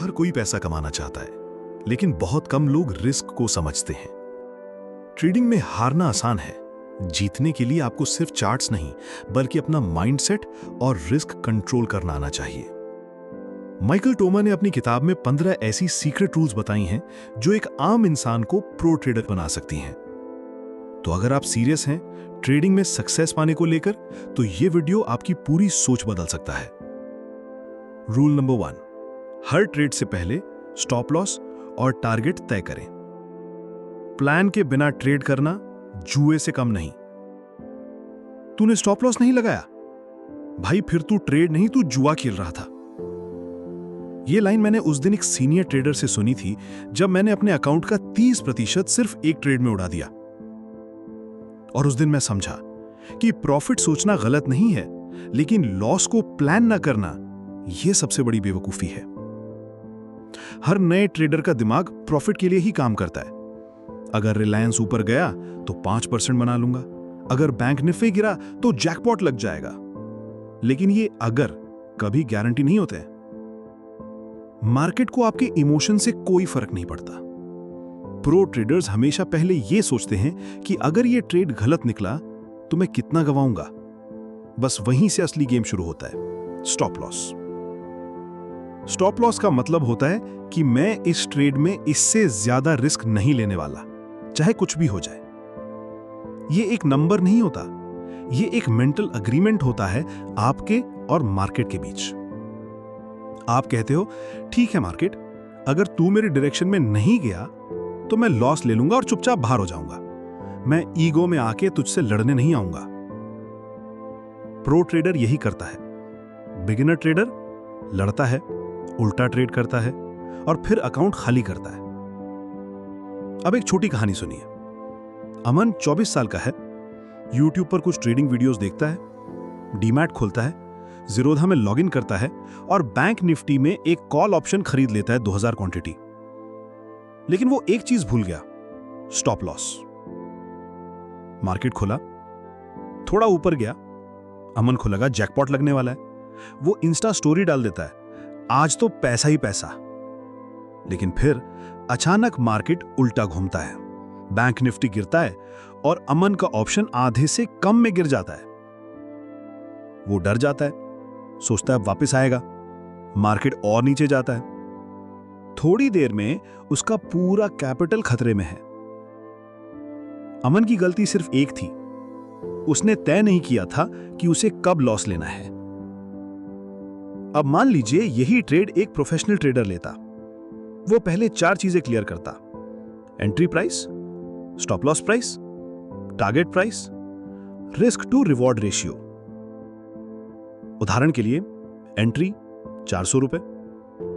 हर कोई पैसा कमाना चाहता है, लेकिन बहुत कम लोग रिस्क को समझते हैं। ट्रेडिंग में हारना आसान है, जीतने के लिए आपको सिर्फ चार्ट्स नहीं बल्कि अपना माइंडसेट और रिस्क कंट्रोल करना आना चाहिए। माइकल टोमर ने अपनी किताब में 15 ऐसी सीक्रेट रूल्स बताई हैं जो एक आम इंसान को प्रो ट्रेडर बना सकती हैं। तो अगर आप सीरियस हैं ट्रेडिंग में सक्सेस पाने को लेकर, तो यह वीडियो आपकी पूरी सोच बदल सकता है। रूल नंबर 1, हर ट्रेड से पहले स्टॉप लॉस और टारगेट तय करें। प्लान के बिना ट्रेड करना जुए से कम नहीं। तूने स्टॉप लॉस नहीं लगाया भाई, फिर तू ट्रेड नहीं, तू जुआ खेल रहा था। यह लाइन मैंने उस दिन एक सीनियर ट्रेडर से सुनी थी जब मैंने अपने अकाउंट का 30% सिर्फ एक ट्रेड में उड़ा दिया। और उस दिन मैं समझा कि प्रॉफिट सोचना गलत नहीं है, लेकिन लॉस को प्लान ना करना यह सबसे बड़ी बेवकूफी है। हर नए ट्रेडर का दिमाग प्रॉफिट के लिए ही काम करता है। अगर रिलायंस ऊपर गया तो 5% बना लूंगा, अगर बैंक निफ्टी गिरा तो जैकपॉट लग जाएगा। लेकिन ये अगर कभी गारंटी नहीं होते। मार्केट को आपके इमोशन से कोई फर्क नहीं पड़ता। प्रो ट्रेडर्स हमेशा पहले यह सोचते हैं कि अगर यह ट्रेड गलत निकला तो मैं कितना गवाऊंगा। बस वहीं से असली गेम शुरू होता है, स्टॉप लॉस। स्टॉप लॉस का मतलब होता है कि मैं इस ट्रेड में इससे ज्यादा रिस्क नहीं लेने वाला, चाहे कुछ भी हो जाए। यह एक नंबर नहीं होता, यह एक मेंटल अग्रीमेंट होता है आपके और मार्केट के बीच। आप कहते हो, ठीक है मार्केट, अगर तू मेरे डायरेक्शन में नहीं गया तो मैं लॉस ले लूंगा और चुपचाप बाहर हो जाऊंगा। मैं ईगो में आके तुझसे लड़ने नहीं आऊंगा। प्रो ट्रेडर यही करता है। बिगिनर ट्रेडर लड़ता है, उल्टा ट्रेड करता है और फिर अकाउंट खाली करता है। अब एक छोटी कहानी सुनिए। अमन 24 साल का है, यूट्यूब पर कुछ ट्रेडिंग वीडियोस देखता है, डीमैट खोलता है, ज़ीरोधा में लॉगिन करता है और बैंक निफ्टी में एक कॉल ऑप्शन खरीद लेता है 2000 क्वांटिटी। लेकिन वो एक चीज भूल गया, स्टॉप लॉस। मार्केट खुला, थोड़ा ऊपर गया, अमन को लगा जैकपॉट लगने वाला है। वो इंस्टा स्टोरी डाल देता है, आज तो पैसा ही पैसा। लेकिन फिर अचानक मार्केट उल्टा घूमता है, बैंक निफ्टी गिरता है और अमन का ऑप्शन आधे से कम में गिर जाता है। वो डर जाता है, सोचता है अब वापस आएगा। मार्केट और नीचे जाता है। थोड़ी देर में उसका पूरा कैपिटल खतरे में है। अमन की गलती सिर्फ एक थी, उसने तय नहीं किया था कि उसे कब लॉस लेना है। अब मान लीजिए यही ट्रेड एक प्रोफेशनल ट्रेडर लेता। वो पहले 4 चीजें क्लियर करता: entry price, stop loss price, target price, risk to reward ratio. उदाहरण के लिए, एंट्री 400 रुपए,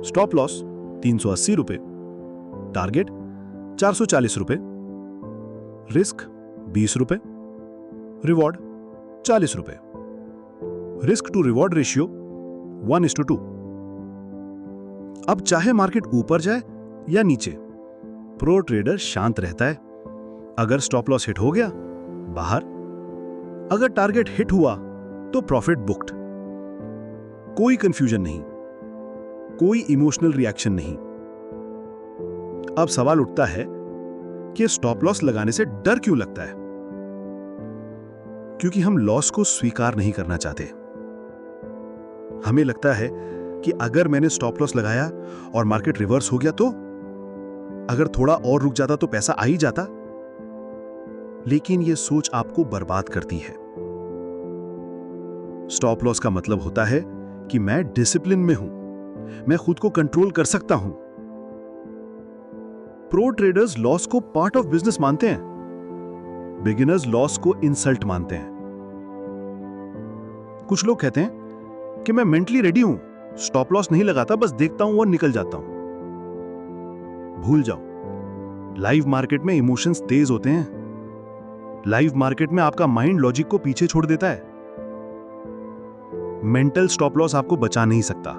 स्टॉप लॉस 380 रुपए, टारगेट 440 रुपए, रिस्क 20 रुपए, रिवॉर्ड 40 रुपए। Risk to reward ratio 1:2। अब चाहे मार्केट ऊपर जाए या नीचे, प्रो ट्रेडर शांत रहता है। अगर स्टॉप लॉस हिट हो गया, बाहर। अगर टारगेट हिट हुआ तो प्रॉफिट बुक्ड। कोई कंफ्यूजन नहीं, कोई इमोशनल रिएक्शन नहीं। अब सवाल उठता है कि स्टॉप लॉस लगाने से डर क्यों लगता है? क्योंकि हम लॉस को स्वीकार नहीं करना चाहते। हमें लगता है कि अगर मैंने स्टॉप लॉस लगाया और मार्केट रिवर्स हो गया तो, अगर थोड़ा और रुक जाता तो पैसा आ ही जाता। लेकिन यह सोच आपको बर्बाद करती है। स्टॉप लॉस का मतलब होता है कि मैं डिसिप्लिन में हूं, मैं खुद को कंट्रोल कर सकता हूं। प्रो ट्रेडर्स लॉस को पार्ट ऑफ बिजनेस मानते हैं, बिगिनर्स लॉस को इंसल्ट मानते हैं। कुछ लोग कहते हैं कि मैं मेंटली रेडी हूं, स्टॉप लॉस नहीं लगाता, बस देखता हूं और निकल जाता हूं। भूल जाओ, लाइव मार्केट में इमोशंस तेज होते हैं। लाइव मार्केट में आपका माइंड लॉजिक को पीछे छोड़ देता है। मेंटल स्टॉप लॉस आपको बचा नहीं सकता,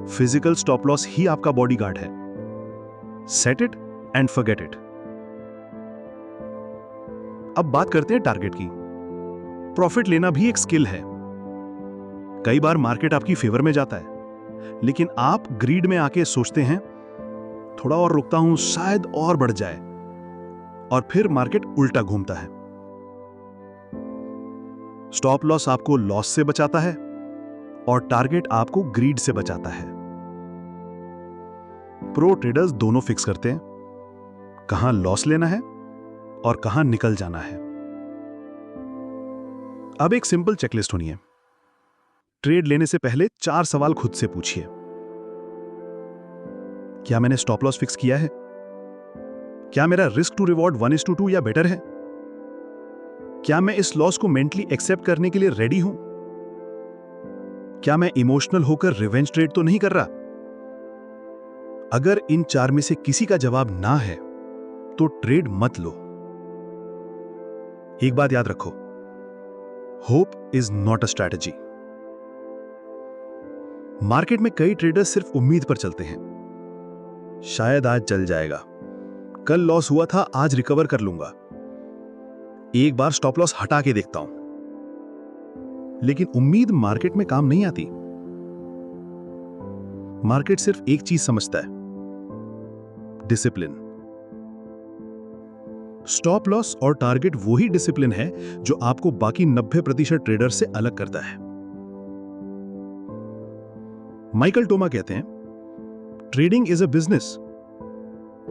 फिजिकल स्टॉप लॉस ही आपका बॉडीगार्ड है। Set it and forget it. अब बात करते हैं टारगेट की। प्रॉफिट लेना भी एक स्किल है। कई बार मार्केट आपकी फेवर में जाता है, लेकिन आप ग्रीड में आके सोचते हैं थोड़ा और रुकता हूं, शायद और बढ़ जाए, और फिर मार्केट उल्टा घूमता है। स्टॉप लॉस आपको लॉस से बचाता है और टारगेट आपको ग्रीड से बचाता है। प्रो ट्रेडर्स दोनों फिक्स करते हैं, कहां लॉस लेना है और कहां निकल जाना है। अब एक सिंपल चेकलिस्ट सुनिए। ट्रेड लेने से पहले 4 सवाल खुद से पूछिए। क्या मैंने स्टॉप लॉस फिक्स किया है? क्या मेरा रिस्क टू रिवॉर्ड 1:2 या बेटर है? क्या मैं इस लॉस को मेंटली एक्सेप्ट करने के लिए रेडी हूं? क्या मैं इमोशनल होकर रिवेंज ट्रेड तो नहीं कर रहा? अगर इन 4 में से किसी का जवाब ना है तो ट्रेड मत लो। एक बात याद रखो, hope is not a strategy. Market में कई ट्रेडर्स सिर्फ उम्मीद पर चलते हैं, शायद आज चल जाएगा, कल लॉस हुआ था, आज रिकवर कर लूंगा, एक बार स्टॉप लॉस हटा के देखता हूं। लेकिन उम्मीद मार्केट में काम नहीं आती। मार्केट सिर्फ एक चीज समझता है, डिसिप्लिन। स्टॉप लॉस और टारगेट वही डिसिप्लिन है जो आपको बाकी 90% ट्रेडर से अलग करता है। माइकल टोमा कहते हैं, trading is a business.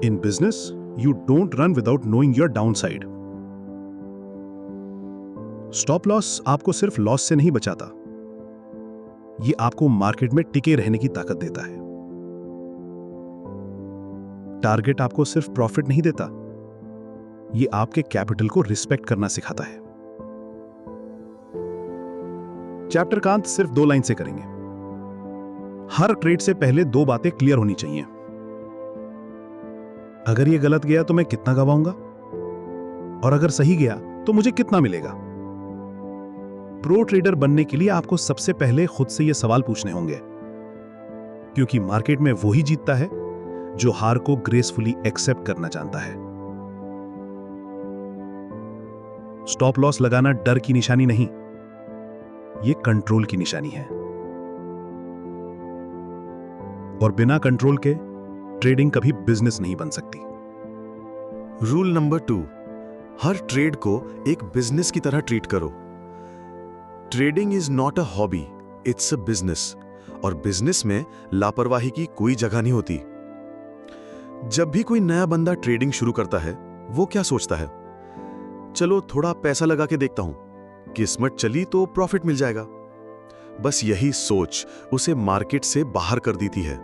In business you don't run without knowing your downside. Stop loss आपको सिर्फ लॉस से नहीं बचाता, यह आपको मार्केट में टिके रहने की ताकत देता है। टारगेट आपको सिर्फ प्रॉफिट नहीं देता, यह आपके कैपिटल को रिस्पेक्ट करना सिखाता है। चैप्टर का अंत सिर्फ 2 लाइन से करेंगे। हर ट्रेड से पहले 2 बातें क्लियर होनी चाहिए। अगर यह गलत गया तो मैं कितना गवाऊंगा, और अगर सही गया तो मुझे कितना मिलेगा। प्रो ट्रेडर बनने के लिए आपको सबसे पहले खुद से यह सवाल पूछने होंगे, क्योंकि मार्केट में वही जीतता है जो हार को ग्रेसफुली एक्सेप्ट करना जानता है। स्टॉप लॉस लगाना डर की निशानी नहीं, यह कंट्रोल की निशानी है। और बिना कंट्रोल के ट्रेडिंग कभी बिजनेस नहीं बन सकती। रूल नंबर 2, हर ट्रेड को एक बिजनेस की तरह ट्रीट करो। Trading is not a hobby, it's a business, और बिजनेस में लापरवाही की कोई जगह नहीं होती। जब भी कोई नया बंदा ट्रेडिंग शुरू करता है, वो क्या सोचता है? चलो थोड़ा पैसा लगा के देखता हूं, किस्मत चली तो प्रॉफिट मिल जाएगा। बस यही सोच उसे मार्केट से बाहर कर देती है,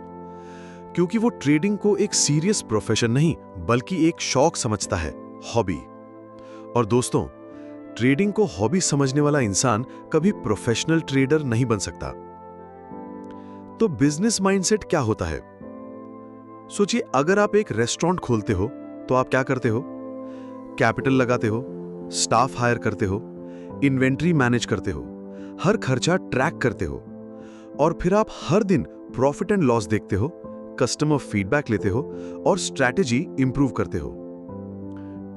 क्योंकि वो ट्रेडिंग को एक सीरियस प्रोफेशन नहीं बल्कि एक शौक समझता है, हॉबी। और दोस्तों, ट्रेडिंग को हॉबी समझने वाला इंसान कभी प्रोफेशनल ट्रेडर नहीं बन सकता। तो बिजनेस माइंडसेट क्या होता है? सोचिए, अगर आप एक रेस्टोरेंट खोलते हो तो आप क्या करते हो? कैपिटल लगाते हो, स्टाफ हायर करते हो, इन्वेंट्री मैनेज करते हो, हर खर्चा ट्रैक करते हो, और फिर आप हर दिन प्रॉफिट एंड लॉस देखते हो, कस्टमर फीडबैक लेते हो और स्ट्रैटेजी इंप्रूव करते हो।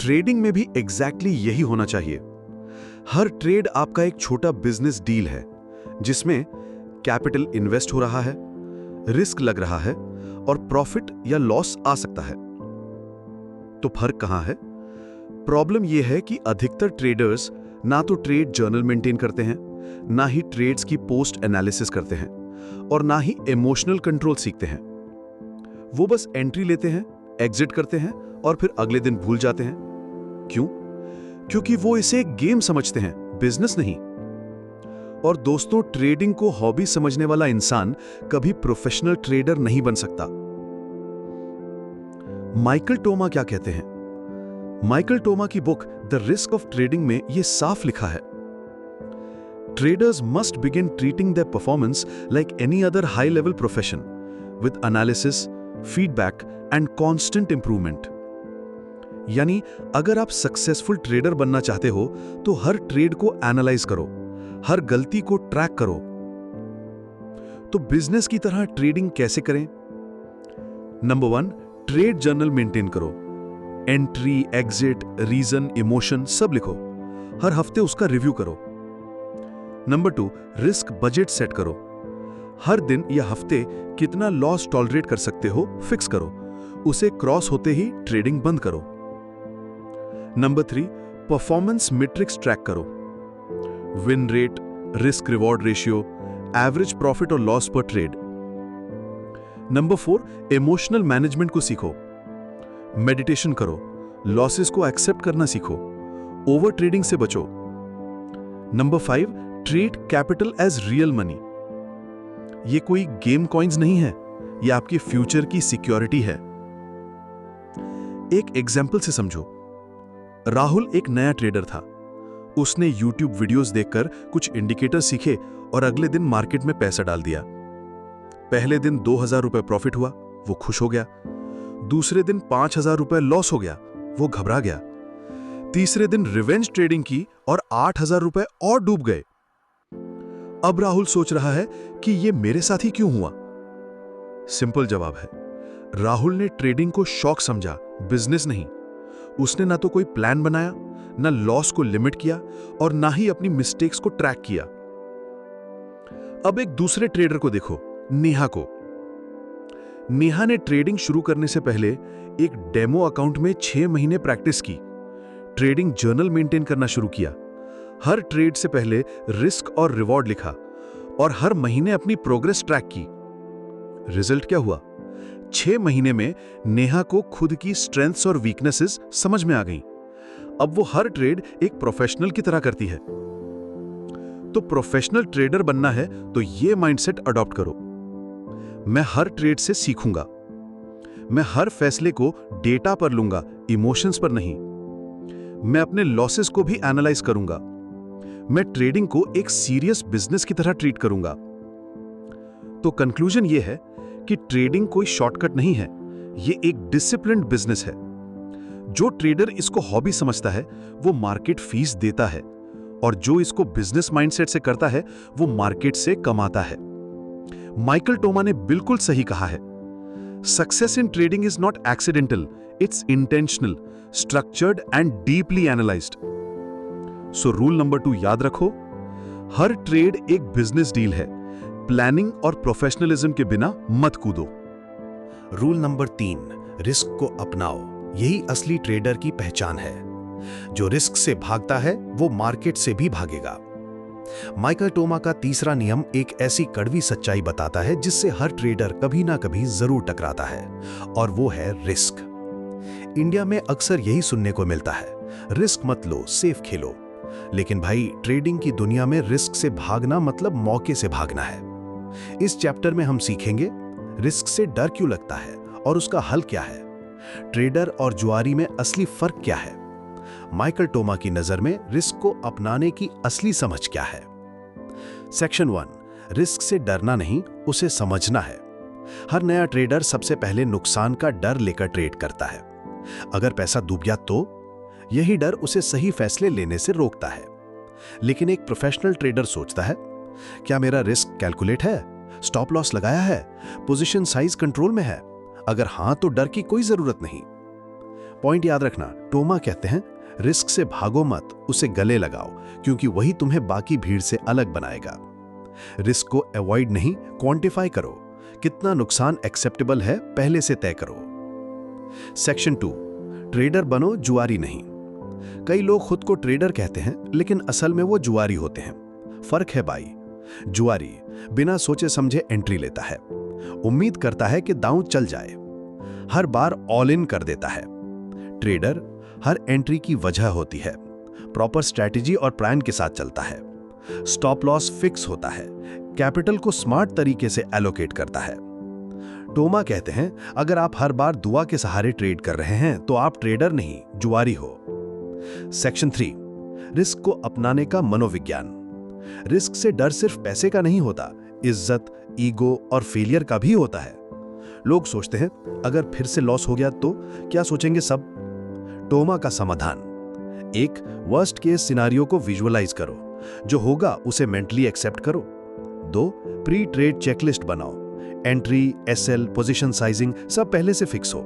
ट्रेडिंग में भी एग्जैक्टली यही होना चाहिए। हर ट्रेड आपका एक छोटा बिजनेस डील है, जिसमें कैपिटल इन्वेस्ट हो रहा है, रिस्क लग रहा है और प्रॉफिट या लॉस आ सकता है। तो फर्क कहां है? प्रॉब्लम यह है कि अधिकतर ट्रेडर्स ना तो ट्रेड जर्नल मेंटेन करते हैं, ना ही ट्रेड्स की पोस्ट एनालिसिस करते हैं, और ना ही इमोशनल कंट्रोल सीखते हैं। वो बस एंट्री लेते हैं, एग्जिट करते हैं और फिर अगले दिन भूल जाते हैं। क्यों? क्योंकि वो इसे एक गेम समझते हैं, बिजनेस नहीं। और दोस्तों, ट्रेडिंग को हॉबी समझने वाला इंसान कभी प्रोफेशनल ट्रेडर नहीं बन सकता। माइकल टोमा क्या कहते हैं? माइकल टोमा की book the risk of trading में यह साफ लिखा है, traders must begin treating their performance like any other high level profession with analysis, feedback and constant improvement. यानी अगर आप सक्सेसफुल ट्रेडर बनना चाहते हो तो हर ट्रेड को एनालाइज करो, हर गलती को ट्रैक करो। तो बिजनेस की तरह ट्रेडिंग कैसे करें? नंबर 1, ट्रेड जर्नल मेंटेन करो। एंट्री, एग्जिट, रीजन, इमोशन सब लिखो। हर हफ्ते उसका रिव्यू करो। नंबर 2, रिस्क बजट सेट करो। हर दिन या हफ्ते कितना लॉस टॉलरेट कर सकते हो फिक्स करो, उसे क्रॉस होते ही ट्रेडिंग बंद करो। नंबर 3, परफॉर्मेंस मैट्रिक्स ट्रैक करो। Win rate, risk reward ratio, average profit और लॉस पर ट्रेड। नंबर 4, इमोशनल मैनेजमेंट को सीखो। मेडिटेशन करो, लॉसेस को एक्सेप्ट करना सीखो, ओवर ट्रेडिंग से बचो। Number 5, treat capital as real money. ये कोई गेम कॉइन्स नहीं है, ये आपके फ्यूचर की सिक्योरिटी है। एक एग्जाम्पल से समझो। राहुल एक नया ट्रेडर था। उसने YouTube वीडियोस देखकर कुछ इंडिकेटर सीखे और अगले दिन मार्केट में पैसा डाल दिया। पहले दिन 2000 रुपए प्रॉफिट हुआ, वो खुश हो गया। दूसरे दिन 5000 रुपए लॉस हो गया, वो घबरा गया। तीसरे दिन रिवेंज ट्रेडिंग की और 8000 रुपए और डूब गए। अब राहुल सोच रहा है कि ये मेरे साथ ही क्यों हुआ। सिंपल जवाब है, राहुल ने ट्रेडिंग को शौक समझा, बिजनेस नहीं। उसने ना तो कोई प्लान बनाया, ना लॉस को लिमिट किया और ना ही अपनी मिस्टेक्स को ट्रैक किया। अब एक दूसरे ट्रेडर को देखो, नेहा को। नेहा ने ट्रेडिंग शुरू करने से पहले एक डेमो अकाउंट में 6 महीने प्रैक्टिस की, ट्रेडिंग जर्नल मेंटेन करना शुरू किया, हर ट्रेड से पहले रिस्क और रिवॉर्ड लिखा और हर महीने अपनी प्रोग्रेस ट्रैक की। रिजल्ट क्या हुआ? 6 महीने में नेहा को खुद की स्ट्रेंथ्स और वीकनेसेस समझ में आ गईं। अब वो हर ट्रेड एक प्रोफेशनल की तरह करती है। तो प्रोफेशनल ट्रेडर बनना है तो ये माइंडसेट अडॉप्ट करो। मैं हर ट्रेड से सीखूंगा, मैं हर फैसले को डेटा पर लूंगा, इमोशंस पर नहीं। मैं अपने लॉसेस को भी एनालाइज करूंगा। मैं ट्रेडिंग को एक सीरियस बिजनेस की तरह ट्रीट करूंगा। तो कंक्लूजन ये है कि ट्रेडिंग कोई शॉर्टकट नहीं है, ये एक डिसिप्लिन्ड बिजनेस है। जो ट्रेडर इसको हॉबी समझता है वो मार्केट फीस देता है, और जो इसको बिजनेस माइंडसेट से करता है वो मार्केट से कमाता है। माइकल टोमा ने बिल्कुल सही कहा है, success in trading is not accidental, it's intentional, structured and deeply analysed. So rule number 2 याद रखो, हर ट्रेड एक बिजनेस डील है, प्लानिंग और प्रोफेशनलिज्म के बिना मत कूदो। रूल नंबर 3, रिस्क को अपनाओ, यही असली ट्रेडर की पहचान है। जो रिस्क से भागता है वो मार्केट से भी भागेगा। माइकल टोमा का तीसरा नियम एक ऐसी कड़वी सच्चाई बताता है जिससे हर ट्रेडर कभी ना कभी जरूर टकराता है, और वो है रिस्क। इंडिया में अक्सर यही सुनने को मिलता है, रिस्क मत लो, सेफ खेलो। लेकिन भाई, ट्रेडिंग की दुनिया में रिस्क से भागना मतलब मौके से भागना है। इस चैप्टर में हम सीखेंगे रिस्क से डर क्यों लगता है और उसका हल क्या है, ट्रेडर और जुआरी में असली फर्क क्या है, माइकल टोमा की नजर में रिस्क को अपनाने की असली समझ क्या है। सेक्शन 1, रिस्क से डरना नहीं, उसे समझना है। हर नया ट्रेडर सबसे पहले नुकसान का डर लेकर ट्रेड करता है। अगर पैसा डूब गया तो यही डर उसे सही फैसले लेने से रोकता है। लेकिन एक प्रोफेशनल ट्रेडर सोचता है, क्या मेरा रिस्क कैलकुलेट है, स्टॉप लॉस लगाया है, पोजीशन साइज कंट्रोल में है? अगर हां तो डर की कोई जरूरत नहीं। पॉइंट याद रखना, टोमा कहते हैं रिस्क से भागो मत, उसे गले लगाओ, क्योंकि वही तुम्हें बाकी भीड़ से अलग बनाएगा। रिस्क को अवॉइड नहीं, क्वांटिफाई करो। कितना नुकसान एक्सेप्टेबल है पहले से तय करो। सेक्शन 2, ट्रेडर बनो, जुआरी नहीं। कई लोग खुद को ट्रेडर कहते हैं लेकिन असल में वो जुआरी होते हैं। फर्क है भाई, जुआरी बिना सोचे समझे एंट्री लेता है, उम्मीद करता है कि दांव चल जाए, हर बार ऑल इन कर देता है। ट्रेडर हर एंट्री की वजह होती है, प्रॉपर स्ट्रैटेजी और प्लान के साथ चलता है, स्टॉप लॉस फिक्स होता है, कैपिटल को स्मार्ट तरीके से एलोकेट करता है। टोमा कहते हैं, अगर आप हर बार दुआ के सहारे ट्रेड कर रहे हैं तो आप ट्रेडर नहीं, जुआरी हो। सेक्शन 3, रिस्क को अपनाने का मनोविज्ञान। रिस्क से डर सिर्फ पैसे का नहीं होता, इज्जत, ईगो और फेलियर का भी होता है। लोग सोचते हैं अगर फिर से लॉस हो गया तो क्या सोचेंगे सब। टोमा का समाधान, एक, वर्स्ट केस सिनारियो को विजुअलाइज करो, जो होगा उसे मेंटली एक्सेप्ट करो। 2, प्री ट्रेड चेकलिस्ट बनाओ, एंट्री, एसएल, पोजीशन साइजिंग सब पहले से फिक्स हो।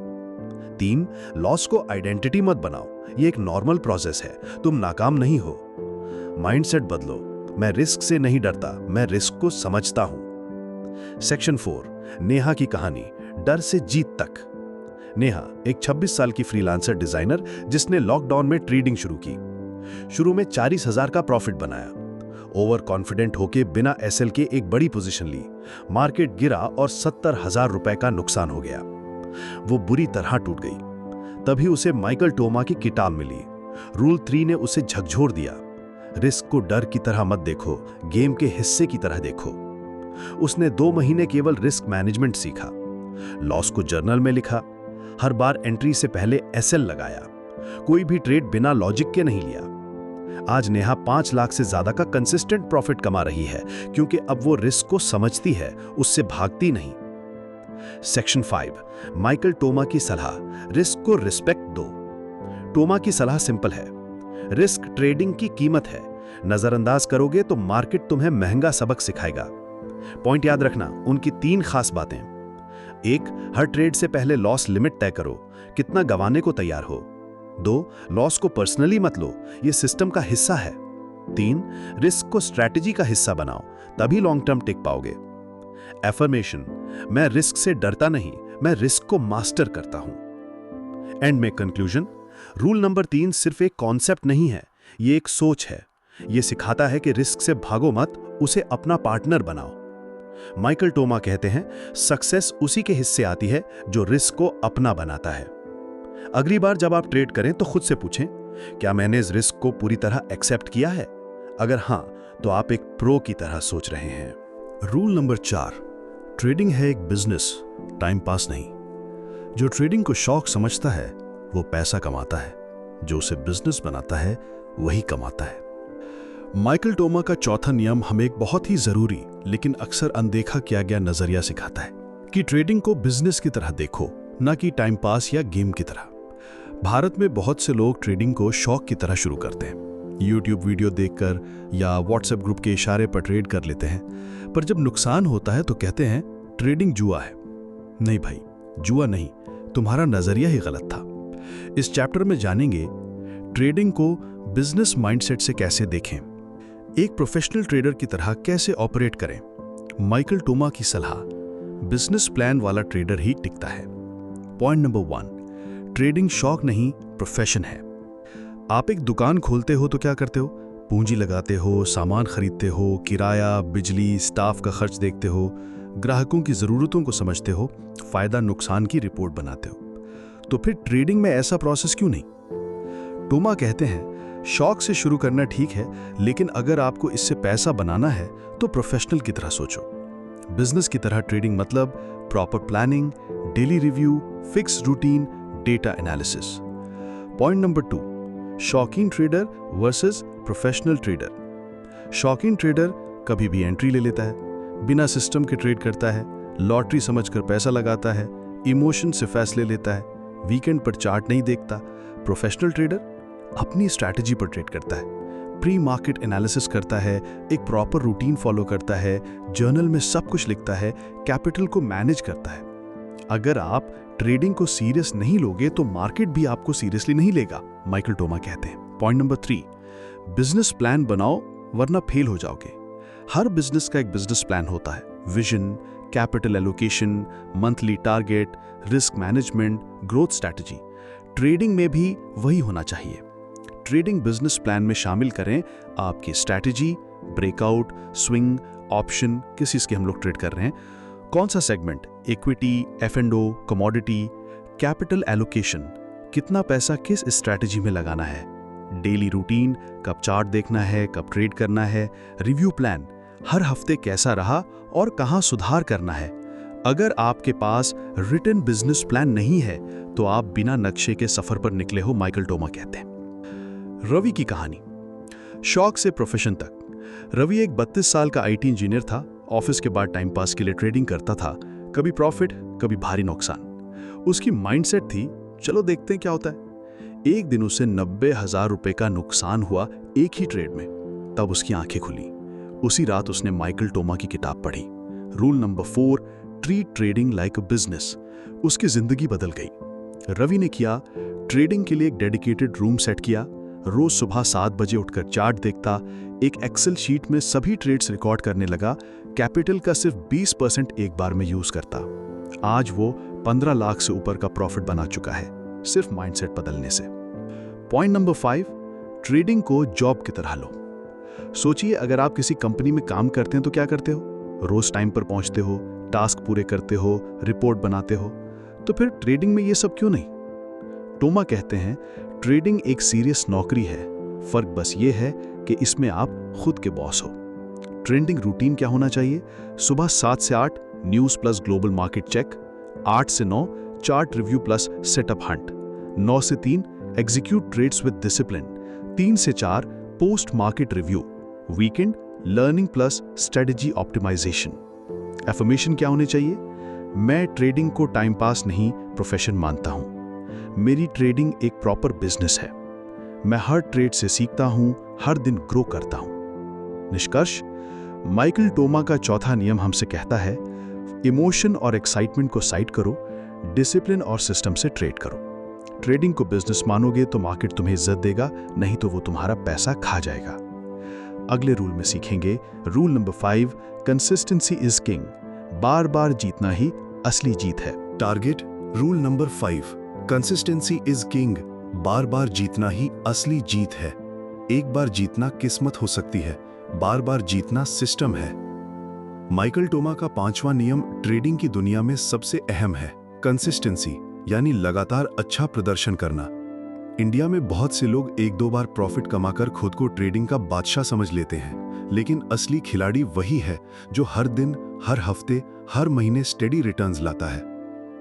3, लॉस को आइडेंटिटी मत बनाओ, ये एक नॉर्मल प्रोसेस है, तुम नाकाम नहीं हो। माइंडसेट बदलो, मैं रिस्क से नहीं डरता, मैं रिस्क को समझता हूं। सेक्शन 4, नेहा की कहानी, डर से जीत तक। नेहा एक 26 साल की फ्रीलांसर डिजाइनर जिसने लॉकडाउन में ट्रेडिंग शुरू की। शुरू में 40,000 का प्रॉफिट बनाया। ओवर कॉन्फिडेंट होके बिना एसएल के एक बड़ी पोजीशन ली। मार्केट गिरा और 70,000 रुपए का नुकसान हो गया। वो बुरी तरह टूट गई। तभी उसे माइकल टोमा की किताब मिली। रूल 3 ने उसे झकझोर दिया। रिस्क को डर की तरह मत देखो, गेम के हिस्से की तरह देखो। उसने 2 महीने केवल रिस्क मैनेजमेंट सीखा, लॉस को जर्नल में लिखा, हर बार एंट्री से पहले एसएल लगाया, कोई भी ट्रेड बिना लॉजिक के नहीं लिया। आज नेहा 5 लाख से ज्यादा का कंसिस्टेंट प्रॉफिट कमा रही है, क्योंकि अब वो रिस्क को समझती है, उससे भागती नहीं। सेक्शन 5, माइकल टोमा की सलाह, रिस्क को रिस्पेक्ट दो। टोमा की सलाह सिंपल है, रिस्क ट्रेडिंग की कीमत है, नजरअंदाज करोगे तो मार्केट तुम्हें महंगा सबक सिखाएगा। पॉइंट याद रखना, उनकी 3 खास बातें। 1, हर ट्रेड से पहले लॉस लिमिट तय करो, कितना गंवाने को तैयार हो। 2, लॉस को पर्सनली मत लो, यह सिस्टम का हिस्सा है। 3, रिस्क को स्ट्रैटेजी का हिस्सा बनाओ, तभी लॉन्ग टर्म टिक पाओगे। एफर्मेशन, मैं रिस्क से डरता नहीं, मैं रिस्क को मास्टर करता हूं। एंड में कंक्लूजन, रूल नंबर 3 सिर्फ एक कॉन्सेप्ट नहीं है, यह एक सोच है। यह सिखाता है कि रिस्क से भागो मत, उसे अपना पार्टनर बनाओ। माइकल टोमा कहते हैं, सक्सेस उसी के हिस्से आती है जो रिस्क को अपना बनाता है। अगली बार जब आप ट्रेड करें तो खुद से पूछें, क्या मैंने इस रिस्क को पूरी तरह एक्सेप्ट किया है? अगर हां, तो आप एक प्रो की तरह सोच रहे हैं। रूल नंबर 4, ट्रेडिंग है एक बिजनेस, टाइम पास नहीं। जो ट्रेडिंग को शौक समझता है वो पैसा कमाता है, जो उसे बिजनेस बनाता है वही कमाता है। माइकल टोमा का चौथा नियम हमें एक बहुत ही जरूरी लेकिन अक्सर अनदेखा किया गया नजरिया सिखाता है कि ट्रेडिंग को बिजनेस की तरह देखो, न कि टाइम पास या गेम की तरह। भारत में बहुत से लोग ट्रेडिंग को शौक की तरह शुरू करते हैं, यूट्यूब वीडियो देखकर या व्हाट्सएप ग्रुप के इशारे पर ट्रेड कर लेते हैं, पर जब नुकसान होता है तो कहते हैं ट्रेडिंग जुआ है। नहीं भाई, जुआ नहीं, तुम्हारा नजरिया ही गलत था। इस चैप्टर में जानेंगे ट्रेडिंग को बिजनेस माइंडसेट से कैसे देखें, एक प्रोफेशनल ट्रेडर की तरह कैसे ऑपरेट करें। माइकल टोमा की सलाह, बिजनेस प्लान वाला ट्रेडर ही टिकता है। पॉइंट नंबर 1, ट्रेडिंग शौक नहीं, प्रोफेशन है। आप एक दुकान खोलते हो तो क्या करते हो? पूंजी लगाते हो, सामान खरीदते हो, किराया, बिजली, स्टाफ का खर्च देखते हो, ग्राहकों की जरूरतों को समझते हो, फायदा नुकसान की रिपोर्ट बनाते हो। तो फिर ट्रेडिंग में ऐसा प्रोसेस क्यों नहीं? टोमा कहते हैं, शौक से शुरू करना ठीक है, लेकिन अगर आपको इससे पैसा बनाना है तो प्रोफेशनल की तरह सोचो। बिजनेस की तरह ट्रेडिंग मतलब proper planning, daily review, fix routine, data analysis. Point number 2, शौकीन ट्रेडर वर्सेस प्रोफेशनल ट्रेडर। शौकीन ट्रेडर कभी भी एंट्री ले लेता है, बिना सिस्टम के ट्रेड करता है, लॉटरी समझकर पैसा लगाता है, इमोशन से फैसले लेता है, वीकेंड पर चार्ट नहीं देखता। प्रोफेशनल ट्रेडर अपनी स्ट्रैटेजी पर ट्रेड करता है, प्री मार्केट एनालिसिस करता है, एक प्रॉपर रूटीन फॉलो करता है, जर्नल में सब कुछ लिखता है, कैपिटल को मैनेज करता है। अगर आप ट्रेडिंग को सीरियस नहीं लोगे तो मार्केट भी आपको सीरियसली नहीं लेगा, माइकल टोमा कहते हैं। पॉइंट नंबर 3, बिजनेस प्लान बनाओ वरना फेल हो जाओगे। हर बिजनेस का एक बिजनेस प्लान होता है, vision, capital allocation, monthly target, risk management, growth strategy. Trading में भी वही होना चाहिए। ट्रेडिंग बिजनेस प्लान में शामिल करें आपकी स्ट्रैटेजी, ब्रेकआउट, स्विंग, ऑप्शन, किस चीज की हम लोग ट्रेड कर रहे हैं, कौन सा सेगमेंट, इक्विटी, एफ&ओ, कमोडिटी, कैपिटल एलोकेशन, कितना पैसा किस स्ट्रैटेजी में लगाना है, डेली रूटीन, कब चार्ट देखना है, कब ट्रेड करना है, रिव्यू प्लान, हर हफ्ते कैसा रहा और कहां सुधार करना है। अगर आपके पास रिटन बिजनेस प्लान नहीं है तो आप बिना नक्शे के सफर पर निकले हो, माइकल टोमा कहते हैं। रवि की कहानी, शौक से प्रोफेशन तक। रवि एक 32 साल का आईटी इंजीनियर था। ऑफिस के बाद टाइम पास के लिए ट्रेडिंग करता था, कभी प्रॉफिट कभी भारी नुकसान। उसकी माइंडसेट थी, चलो देखते हैं क्या होता है। एक दिन उसे 90,000 रुपए का नुकसान हुआ एक ही ट्रेड में। तब उसकी आंखें खुली। उसी रात उसने माइकल टोमा की किताब पढ़ी, rule number 4, treat trading like a business. उसकी जिंदगी बदल गई। रवि ने किया, ट्रेडिंग के लिए एक डेडिकेटेड रूम सेट किया, रोज सुबह 7 बजे उठकर चार्ट देखता, एक एक्सेल शीट में सभी ट्रेड्स रिकॉर्ड करने लगा, कैपिटल का सिर्फ 20% एक बार में यूज करता। आज वो 15 लाख से ऊपर का प्रॉफिट बना चुका है, सिर्फ माइंडसेट बदलने से। पॉइंट नंबर 5, ट्रेडिंग को जॉब की तरह लो। सोचिए, अगर आप किसी कंपनी में काम करते हैं तो क्या करते हो? रोज टाइम पर पहुंचते हो, टास्क पूरे करते हो, रिपोर्ट बनाते हो। तो फिर ट्रेडिंग में ये सब क्यों नहीं? टोमा कहते हैं, ट्रेडिंग एक सीरियस नौकरी है, फर्क बस ये है कि इसमें आप खुद के बॉस हो। ट्रेडिंग रूटीन क्या होना चाहिए? सुबह 7 से 8 news plus global market check, 8 से 9 chart review plus setup hunt, 9 से 3 एग्जीक्यूट ट्रेड्स विद डिसिप्लिन, 3 से 4 post market review, weekend learning plus strategy optimisation. Affirmation क्या होने चाहिए? मैं ट्रेडिंग को टाइम पास नहीं, प्रोफेशन मानता हूं। मेरी ट्रेडिंग एक प्रॉपर बिजनेस है। मैं हर ट्रेड से सीखता हूं, हर दिन ग्रो करता हूं। निष्कर्ष, माइकल टोमा का चौथा नियम हमसे कहता है, इमोशन और एक्साइटमेंट को साइड करो, डिसिप्लिन और सिस्टम से ट्रेड करो। ट्रेडिंग को बिजनेस मानोगे तो मार्केट तुम्हें इज्जत देगा, नहीं तो वो तुम्हारा पैसा खा जाएगा। अगले रूल में सीखेंगे rule number 5, consistency is king. बार बार जीतना ही असली जीत है। Target rule number 5, consistency is king. बार बार जीतना ही असली जीत है। एक बार जीतना किस्मत हो सकती है, बार बार जीतना सिस्टम है। माइकल टोमा का 5वां नियम ट्रेडिंग की दुनिया में सबसे अहम है, कंसिस्टेंसी, यानी लगातार अच्छा प्रदर्शन करना। इंडिया में बहुत से लोग 1-2 बार प्रॉफिट कमाकर खुद को ट्रेडिंग का बादशाह समझ लेते हैं, लेकिन असली खिलाड़ी वही है जो हर दिन, हर हफ्ते, हर महीने स्टेडी रिटर्न्स लाता है।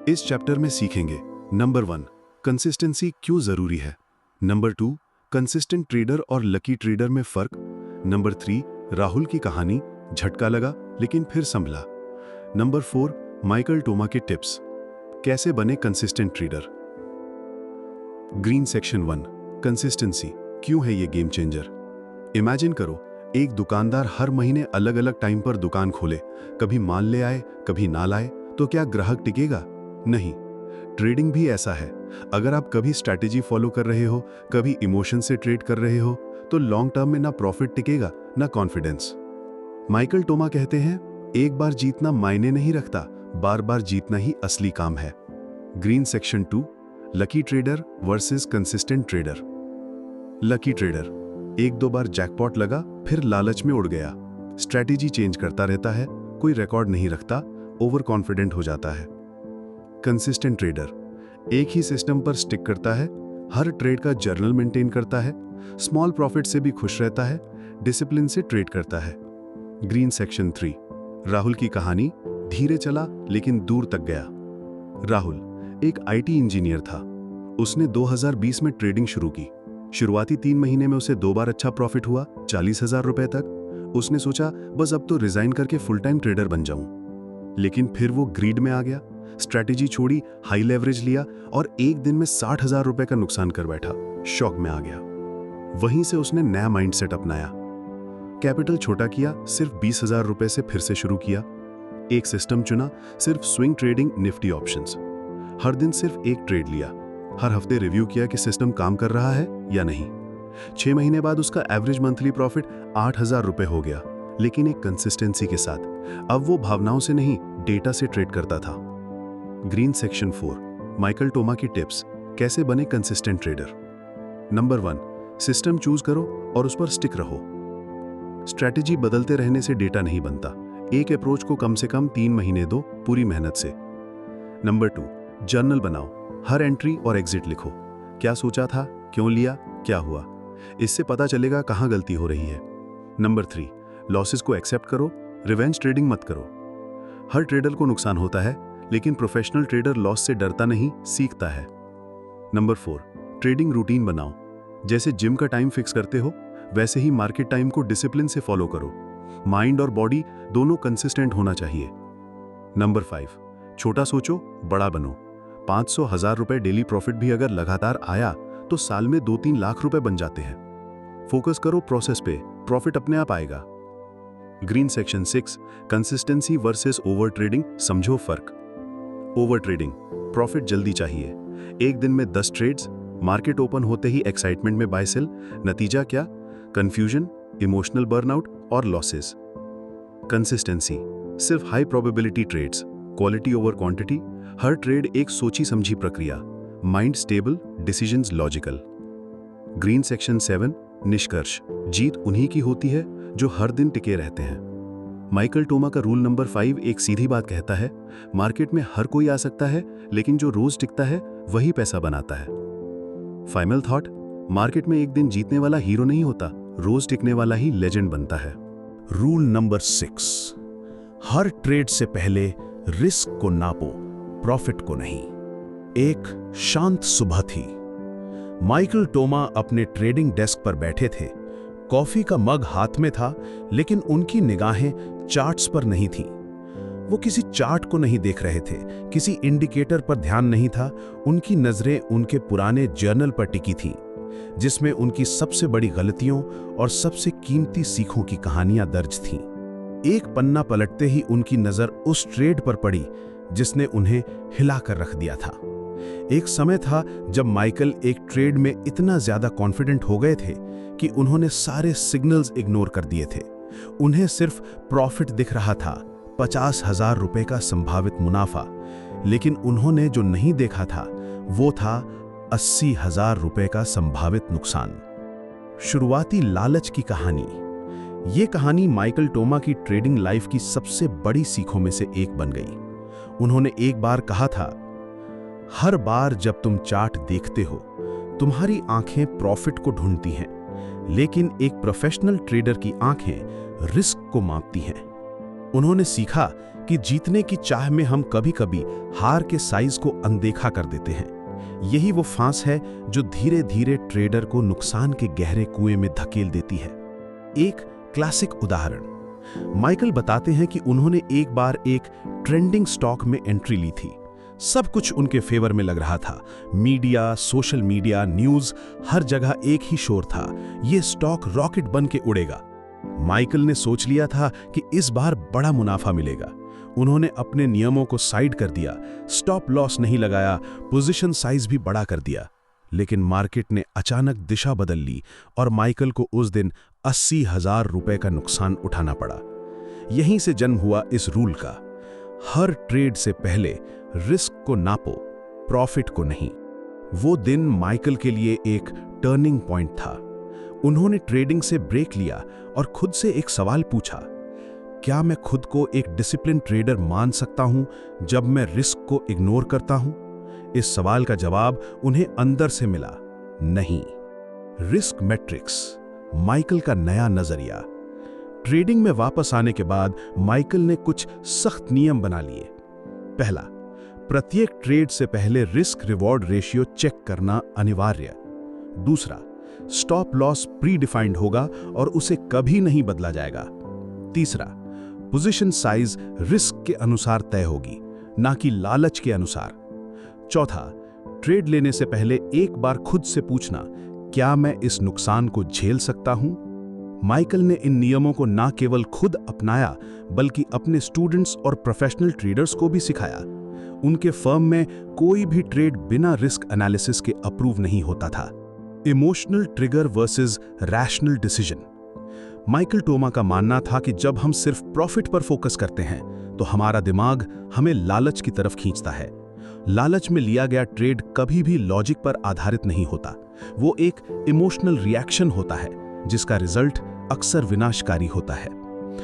इस चैप्टर में सीखेंगे नंबर 1, कंसिस्टेंसी क्यों जरूरी है। नंबर 2, कंसिस्टेंट ट्रेडर और लकी ट्रेडर में फर्क। नंबर 3, राहुल की कहानी, झटका लगा लेकिन फिर संभला। नंबर 4, माइकल टोमा के टिप्स, कैसे बने consistent trader. Green section 1, consistency क्यों है ये गेम चेंजर। इमेजिन करो, एक दुकानदार हर महीने अलग अलग टाइम पर दुकान खोले, कभी माल ले आए कभी ना लाए, तो क्या ग्राहक टिकेगा? नहीं। ट्रेडिंग भी ऐसा है। अगर आप कभी स्ट्रैटेजी फॉलो कर रहे हो, कभी इमोशन से ट्रेड कर रहे हो, तो लॉन्ग टर्म में ना प्रॉफिट टिकेगा ना कॉन्फिडेंस। माइकल टोमा कहते हैं, एक बार जीतना मायने नहीं रखता, बार बार जीतना ही असली काम है। Green section 2, lucky trader versus consistent trader. Lucky trader 1-2 बार जैकपॉट लगा, फिर लालच में उड़ गया, स्ट्रैटेजी चेंज करता रहता है, कोई रिकॉर्ड नहीं रखता, ओवर कॉन्फिडेंट हो जाता है। कंसिस्टेंट ट्रेडर एक ही सिस्टम पर स्टिक करता है, हर ट्रेड का जर्नल मेंटेन करता है, स्मॉल प्रॉफिट से भी खुश रहता है, डिसिप्लिन से ट्रेड करता है। ग्रीन सेक्शन 3, राहुल की कहानी, धीरे चला लेकिन दूर तक गया। राहुल एक आईटी इंजीनियर था। उसने 2020 में ट्रेडिंग शुरू की। शुरुआती 3 महीने में उसे 2 बार अच्छा प्रॉफिट हुआ, 40,000 रुपए तक। उसने सोचा बस अब तो रिजाइन करके फुल टाइम ट्रेडर बन जाऊं। लेकिन फिर वो ग्रीड में आ गया, स्ट्रैटेजी छोड़ी, हाई लेवरेज लिया और एक दिन में 60,000 रुपए का नुकसान कर बैठा। शॉक में आ गया। वहीं से उसने नया माइंडसेट अपनाया, कैपिटल छोटा किया, सिर्फ 20,000 रुपए से फिर से शुरू किया। एक सिस्टम चुना, सिर्फ स्विंग ट्रेडिंग, निफ्टी ऑप्शंस। हर दिन सिर्फ एक ट्रेड लिया, हर हफ्ते रिव्यू किया कि सिस्टम काम कर रहा है या नहीं। 6 महीने बाद उसका एवरेज मंथली प्रॉफिट 8,000 रुपए हो गया, लेकिन एक कंसिस्टेंसी के साथ। अब वो भावनाओं से नहीं, डेटा से ट्रेड करता था। ग्रीन सेक्शन 4, माइकल टोमा की टिप्स, कैसे बने consistent trader. Number 1, system choose करो और उस पर स्टिक रहो। स्ट्रैटेजी बदलते रहने से डेटा नहीं बनता, एक अप्रोच को कम से कम 3 महीने दो, पूरी मेहनत से। नंबर 2, जर्नल बनाओ, हर एंट्री और एग्जिट लिखो। क्या सोचा था, क्यों लिया, क्या हुआ। इससे पता चलेगा कहां गलती हो रही है। नंबर 3, लॉसेस को एक्सेप्ट करो, रिवेंज ट्रेडिंग मत करो। हर ट्रेडर को नुकसान होता है, लेकिन प्रोफेशनल ट्रेडर लॉस से डरता नहीं, सीखता है। नंबर 4, ट्रेडिंग रूटीन बनाओ। जैसे जिम का टाइम फिक्स करते हो, वैसे ही मार्केट टाइम को डिसिप्लिन से फॉलो करो। माइंड और बॉडी दोनों कंसिस्टेंट होना चाहिए। नंबर 5, छोटा सोचो, बड़ा बनो। 500,000 रुपए डेली प्रॉफिट भी अगर लगातार आया तो साल में 2-3 लाख रुपए बन जाते हैं। फोकस करो प्रोसेस पे, प्रॉफिट अपने आप आएगा। Green section 6, consistency versus over trading, समझो फर्क। ओवर ट्रेडिंग, प्रॉफिट जल्दी चाहिए, एक दिन में 10 ट्रेड्स, मार्केट ओपन होते ही एक्साइटमेंट में बाय सेल, नतीजा क्या, कंफ्यूजन, इमोशनल बर्नआउट और लॉसेस। कंसिस्टेंसी, सिर्फ high probability trades, quality over quantity, हर ट्रेड एक सोची समझी प्रक्रिया, mind stable, decisions logical. Green section 7, निष्कर्ष, जीत उन्हीं की होती है जो हर दिन टिके रहते हैं। माइकल टोमा का रूल नंबर 5 एक सीधी बात कहता है, मार्केट में हर कोई आ सकता है, लेकिन जो रोज टिकता है वही पैसा बनाता है। फाइनल थॉट, मार्केट में एक दिन जीतने वाला हीरो नहीं होता, रोज टिकने वाला ही लेजेंड बनता है। रूल नंबर 6, हर ट्रेड से पहले रिस्क को नापो, प्रॉफिट को नहीं। एक शांत सुबह थी। माइकल टोमा अपने ट्रेडिंग डेस्क पर बैठे थे। कॉफी का मग हाथ में था, लेकिन उनकी निगाहें चार्ट्स पर नहीं थीं। वो किसी चार्ट को नहीं देख रहे थे, किसी इंडिकेटर पर ध्यान नहीं था। उनकी नजरें उनके पुराने जर्नल पर टिकी थीं, जिसमें उनकी सबसे बड़ी गलतियों और सबसे कीमती सीखों की कहानियां दर्ज थीं। एक पन्ना पलटते ही उनकी नजर उस ट्रेड पर पड़ी जिसने उन्हें हिलाकर रख दिया था। एक समय था जब माइकल एक ट्रेड में इतना ज्यादा कॉन्फिडेंट हो गए थे कि उन्होंने सारे सिग्नल्स इग्नोर कर दिए थे। उन्हें सिर्फ प्रॉफिट दिख रहा था, 50,000 रुपए का संभावित मुनाफा, लेकिन उन्होंने जो नहीं देखा था वो था 80,000 रुपए का संभावित नुकसान। शुरुआती लालच की कहानी। ये कहानी माइकल टोमा की ट्रेडिंग लाइफ की सबसे बड़ी सीखों में से एक बन गई। उन्होंने एक बार कहा था, हर बार जब तुम चार्ट देखते हो, तुम्हारी आंखें प्रॉफिट को ढूंढती हैं, लेकिन एक प्रोफेशनल ट्रेडर की आंखें रिस्क को मापती हैं। उन्होंने सीखा कि जीतने की चाह में हम कभी-कभी हार के साइज को अनदेखा कर देते हैं। यही वो फांस है जो धीरे-धीरे ट्रेडर को नुकसान के गहरे कुएं में धकेल देती है। एक क्लासिक उदाहरण, माइकल बताते हैं कि उन्होंने एक बार एक ट्रेंडिंग स्टॉक में एंट्री ली थी। सब कुछ उनके फेवर में लग रहा था। मीडिया, सोशल मीडिया, न्यूज़, हर जगह एक ही शोर था, ये स्टॉक रॉकेट बन के उड़ेगा। माइकल ने सोच लिया था कि इस बार बड़ा मुनाफा मिलेगा। उन्होंने अपने नियमों को साइड कर दिया, स्टॉप लॉस नहीं लगाया, पोजीशन साइज भी बड़ा कर दिया। लेकिन मार्केट ने अचानक दिशा बदल ली और माइकल को उस दिन 80,000 रुपए का नुकसान उठाना पड़ा। यहीं से जन्म हुआ इस रूल का, हर ट्रेड से पहले रिस्क को नापो, प्रॉफिट को नहीं। वो दिन माइकल के लिए एक टर्निंग पॉइंट था। उन्होंने ट्रेडिंग से ब्रेक लिया और खुद से एक सवाल पूछा, क्या मैं खुद को एक डिसिप्लिन ट्रेडर मान सकता हूं जब मैं रिस्क को इग्नोर करता हूं? इस सवाल का जवाब उन्हें अंदर से मिला, नहीं। रिस्क मैट्रिक्स, माइकल का नया नजरिया। ट्रेडिंग में वापस आने के बाद माइकल ने कुछ सख्त नियम बना लिए। पहला, प्रत्येक ट्रेड से पहले रिस्क रिवॉर्ड रेशियो चेक करना अनिवार्य। दूसरा, स्टॉप लॉस प्री डिफाइंड होगा और उसे कभी नहीं बदला जाएगा। तीसरा, पोजीशन साइज रिस्क के अनुसार तय होगी, ना कि लालच के अनुसार। चौथा, ट्रेड लेने से पहले एक बार खुद से पूछना, क्या मैं इस नुकसान को झेल सकता हूं? माइकल ने इन नियमों को ना केवल खुद अपनाया, बल्कि अपने स्टूडेंट्स और प्रोफेशनल ट्रेडर्स को भी सिखाया। उनके फर्म में कोई भी ट्रेड बिना रिस्क एनालिसिस के अप्रूव नहीं होता था। Emotional trigger versus rational decision. Michael Toma का मानना था कि जब हम सिर्फ प्रॉफिट पर फोकस करते हैं तो हमारा दिमाग हमें लालच की तरफ खींचता है। लालच में लिया गया ट्रेड कभी भी लॉजिक पर आधारित नहीं होता, वो एक इमोशनल रिएक्शन होता है जिसका रिजल्ट अक्सर विनाशकारी होता है।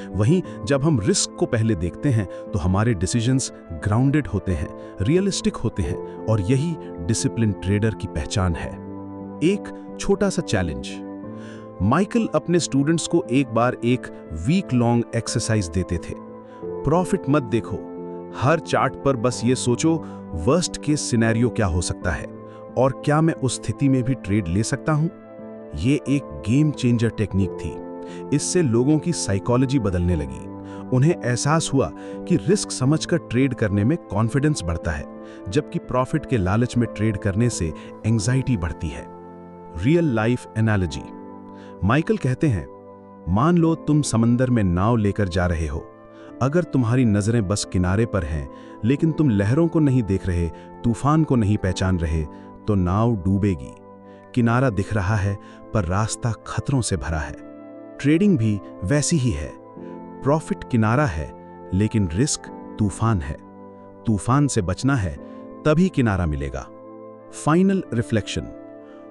वहीं जब हम रिस्क को पहले देखते हैं तो हमारे डिसीजंस ग्राउंडेड होते हैं, रियलिस्टिक होते हैं, और यही डिसिप्लिन ट्रेडर की पहचान है। एक छोटा सा चैलेंज। माइकल अपने स्टूडेंट्स को एक बार एक वीक लॉन्ग एक्सरसाइज देते थे। प्रॉफिट मत देखो, हर चार्ट पर बस ये सोचो वर्स्ट केस सिनेरियो क्या हो सकता है और क्या मैं उस स्थिति में भी ट्रेड ले सकता हूं। ये एक गेम चेंजर टेक्निक थी। इससे लोगों की साइकोलॉजी बदलने लगी। उन्हें एहसास हुआ कि रिस्क समझकर ट्रेड करने में कॉन्फिडेंस बढ़ता है, जबकि प्रॉफिट के लालच में ट्रेड करने से एंजाइटी बढ़ती है। Real life analogy. माइकल कहते हैं, मान लो तुम समंदर में नाव लेकर जा रहे हो। अगर तुम्हारी नजरें बस किनारे पर हैं, लेकिन तुम लहरों को नहीं देख रहे, तूफान को नहीं पहचान रहे, तो नाव डूबेगी। किनारा दिख रहा है पर रास्ता खतरों से भरा है। ट्रेडिंग भी वैसी ही है। प्रॉफिट किनारा है, लेकिन रिस्क तूफान है। तूफान से बचना है, तभी किनारा मिलेगा। Final reflection.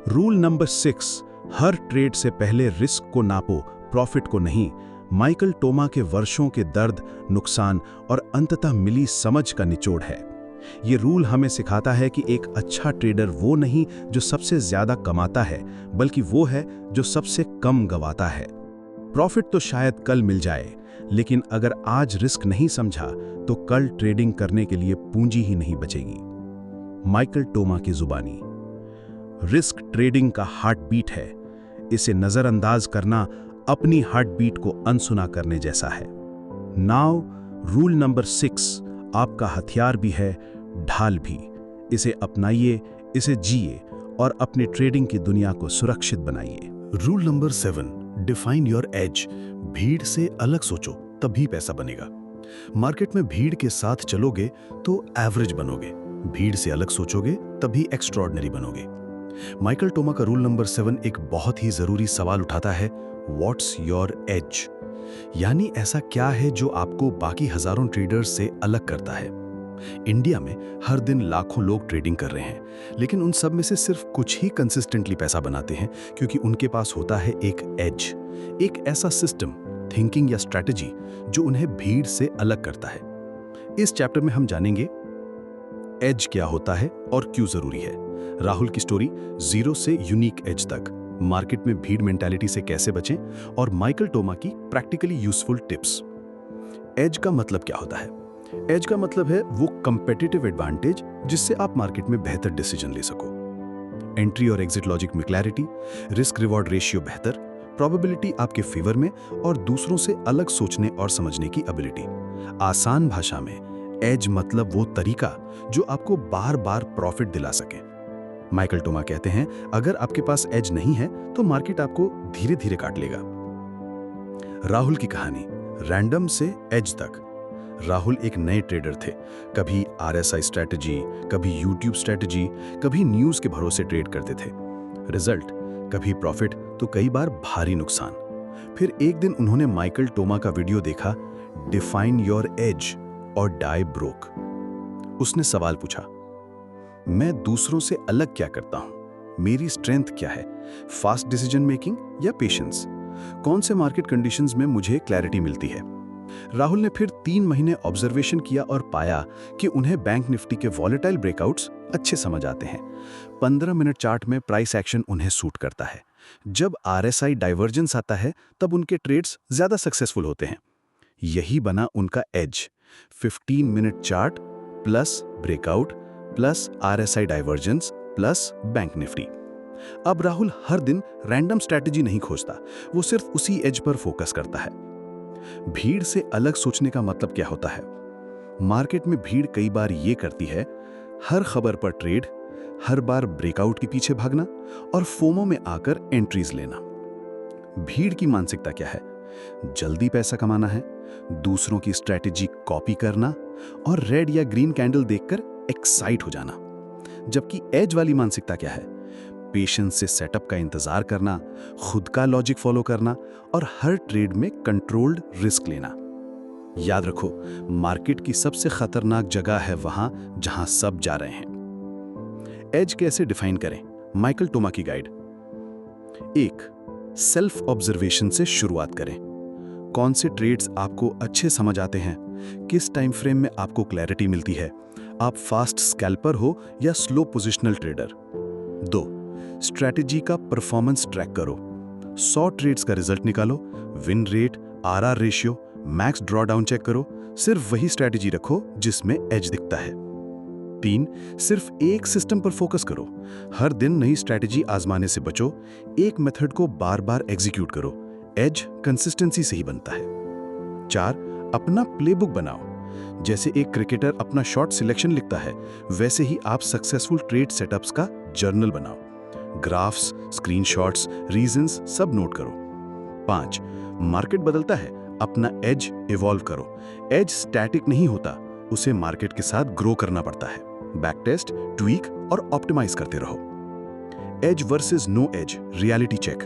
रूल नंबर 6, हर ट्रेड से पहले रिस्क को नापो, प्रॉफिट को नहीं। माइकल टोमा के वर्षों के दर्द, नुकसान और अंततः मिली समझ का निचोड़ है। ये रूल हमें सिखाता है कि एक अच्छा ट्रेडर वो नहीं जो सबसे ज्यादा कमाता है, बल्कि वो है जो सबसे कम गंवाता है। प्रॉफिट तो शायद कल मिल जाए, लेकिन अगर आज रिस्क नहीं समझा तो कल ट्रेडिंग करने के लिए पूंजी ही नहीं बचेगी। माइकल टोमा की जुबानी। रिस्क ट्रेडिंग का हार्ट बीट है। इसे नजरअंदाज करना अपनी हार्ट बीट को अनसुना करने जैसा है। नाउ रूल नंबर 6 आपका हथियार भी है, ढाल भी। इसे अपनाइए, इसे जिए और अपने ट्रेडिंग की दुनिया को सुरक्षित बनाइए। Rule number 7, define your age. भीड़ से अलग सोचो, तभी पैसा बनेगा। मार्केट में भीड़ के साथ चलोगे तो एवरेज बनोगे, भीड़ से अलग सोचोगे तभी एक्स्ट्रॉर्डिनरी बनोगे। माइकल टोमा का रूल नंबर 7 एक बहुत ही जरूरी सवाल उठाता है, व्हाट्स योर एज? यानी ऐसा क्या है जो आपको बाकी हजारों ट्रेडर्स से अलग करता है। इंडिया में हर दिन लाखों लोग ट्रेडिंग कर रहे हैं, लेकिन उन सब में से सिर्फ कुछ ही कंसिस्टेंटली पैसा बनाते हैं, क्योंकि उनके पास होता है एक एज, एक ऐसा सिस्टम, थिंकिंग या स्ट्रैटेजी जो उन्हें भीड़ से अलग करता है। इस चैप्टर में हम जानेंगे एज क्या होता है और क्यों जरूरी है। राहुल की स्टोरी, जीरो से यूनिक एज तक, मार्केट में भीड़ मेंटालिटी से कैसे बचें, और माइकल टोमा की प्रैक्टिकली यूजफुल टिप्स। एज का मतलब क्या होता है? एज का मतलब है वो कंपेटिटिव एडवांटेज जिससे आप मार्केट में बेहतर डिसीजन ले सको। एंट्री और एग्जिट लॉजिक में क्लैरिटी, रिस्क रिवॉर्ड रेशियो बेहतर, प्रोबेबिलिटी आपके फेवर में, और दूसरों से अलग सोचने और समझने की एबिलिटी। आसान भाषा में एज मतलब वो तरीका जो आपको बार बार प्रॉफिट दिला सके। माइकल टोमा कहते हैं, अगर आपके पास एज नहीं है तो मार्केट आपको धीरे धीरे काट लेगा। राहुल की कहानी, रैंडम से एज तक। राहुल एक नए ट्रेडर थे। कभी RSI स्ट्रैटेजी, कभी यूट्यूब स्ट्रैटेजी, कभी न्यूज के भरोसे ट्रेड करते थे। रिजल्ट, कभी प्रॉफिट तो कई बार भारी नुकसान। फिर एक दिन उन्होंने माइकल टोमा का वीडियो देखा, डिफाइन योर एज और डाई ब्रोक। उसने सवाल पूछा, मैं दूसरों से अलग क्या करता हूं? मेरी स्ट्रेंथ क्या है? फास्ट डिसीजन मेकिंग या पेशेंस? कौन से मार्केट कंडीशंस में मुझे क्लैरिटी मिलती है? राहुल ने फिर 3 महीने ऑब्जर्वेशन किया और पाया कि उन्हें बैंक निफ्टी के वॉलेटाइल ब्रेकआउट्स अच्छे समझ आते हैं। 15 मिनट चार्ट में प्राइस एक्शन उन्हें सूट करता है। जब RSI डाइवर्जेंस आता है तब उनके ट्रेड्स ज्यादा सक्सेसफुल होते हैं। यही बना उनका edge. 15 minute chart plus breakout plus RSI divergence plus bank Nifty. अब राहुल हर दिन रैंडम स्ट्रैटेजी नहीं खोजता, वो सिर्फ उसी एज पर फोकस करता है। भीड़ से अलग सोचने का मतलब क्या होता है? मार्केट में भीड़ कई बार ये करती है, हर खबर पर ट्रेड, हर बार ब्रेकआउट के पीछे भागना और फोमो में आकर एंट्रीज लेना। भीड़ की मानसिकता क्या है? जल्दी पैसा कमाना है, दूसरों की स्ट्रैटेजी कॉपी करना और रेड या ग्रीन कैंडल देखकर एक्साइट हो जाना। जबकि एज वाली मानसिकता क्या है? पेशेंस से सेटअप का इंतजार करना, खुद का लॉजिक फॉलो करना और हर ट्रेड में कंट्रोल्ड रिस्क लेना। याद रखो, मार्केट की सबसे खतरनाक जगह है वहां जहां सब जा रहे हैं। एज कैसे डिफाइन करें? माइकल टोमा की गाइड। 1. सेल्फ ऑब्जर्वेशन से शुरुआत करें। कौन से ट्रेड्स आपको अच्छे समझ आते हैं? किस टाइम फ्रेम में आपको क्लैरिटी मिलती है? आप फास्ट स्कैल्पर हो या स्लो पोजिशनल ट्रेडर? 2. स्ट्रैटेजी का परफॉर्मेंस ट्रैक करो। 100 ट्रेड्स का रिजल्ट निकालो, win rate, RR ratio, max drawdown check करो। सिर्फ वही स्ट्रैटेजी रखो जिसमें एज दिखता है। 3. सिर्फ एक सिस्टम पर फोकस करो। हर दिन नई स्ट्रैटेजी आजमाने से बचो। एक मेथड को बार बार एग्जीक्यूट करो। एज कंसिस्टेंसी से ही बनता है। 4. अपना प्लेबुक बनाओ। जैसे एक क्रिकेटर अपना शॉट सिलेक्शन लिखता है, वैसे ही आप सक्सेसफुल ट्रेड सेटअप्स का जर्नल बनाओ। ग्राफ्स, स्क्रीनशॉट्स, रीजंस सब नोट करो। 5. मार्केट बदलता है, अपना एज इवॉल्व करो। एज स्टैटिक नहीं होता, उसे मार्केट के साथ ग्रो करना पड़ता है। बैक टेस्ट, ट्वीक और ऑप्टिमाइज करते रहो। Edge versus no edge, reality check.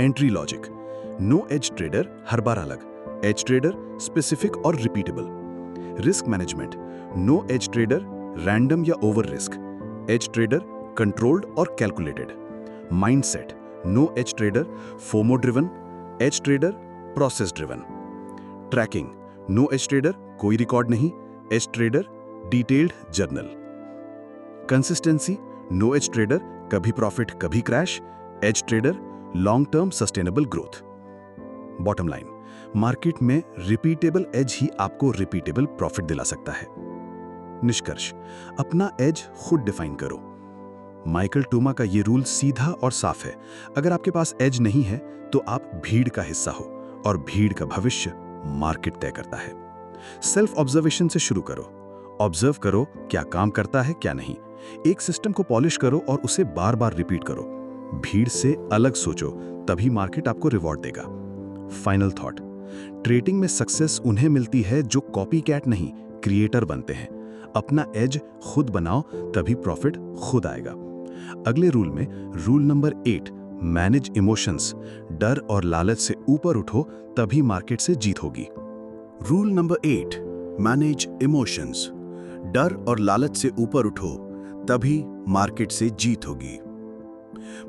Entry logic, no edge trader हर बार अलग, एज ट्रेडर स्पेसिफिक और repeatable. Risk management, no edge trader random या over risk, edge trader controlled और calculated. Mindset, no edge trader FOMO driven, edge trader process driven. Tracking, no edge trader कोई record नहीं, edge trader detailed journal. Consistency, no edge trader कभी profit कभी crash, edge trader long term sustainable growth. Bottom line, market में repeatable edge ही आपको repeatable profit दिला सकता है। निष्कर्ष, अपना एज खुद डिफाइन करो। माइकल टोमा का ये रूल सीधा और साफ है, अगर आपके पास एज नहीं है तो आप भीड़ का हिस्सा हो, और भीड़ का भविष्य मार्केट तय करता है। सेल्फ ऑब्जर्वेशन से शुरू करो, ऑब्जर्व करो क्या काम करता है क्या नहीं। एक सिस्टम को पॉलिश करो और उसे बार बार रिपीट करो। भीड़ से अलग सोचो, तभी मार्केट आपको रिवॉर्ड देगा। फाइनल थॉट, ट्रेडिंग में सक्सेस उन्हें मिलती है जो कॉपी कैट नहीं, क्रिएटर बनते हैं। अपना एज खुद बनाओ, तभी प्रॉफिट खुद आएगा। अगले रूल में रूल नंबर 8, मैनेज इमोशंस। डर और लालच से ऊपर उठो, तभी मार्केट से जीत होगी। Rule number 8, manage emotions. डर और लालच से ऊपर उठो, तभी मार्केट से जीत होगी।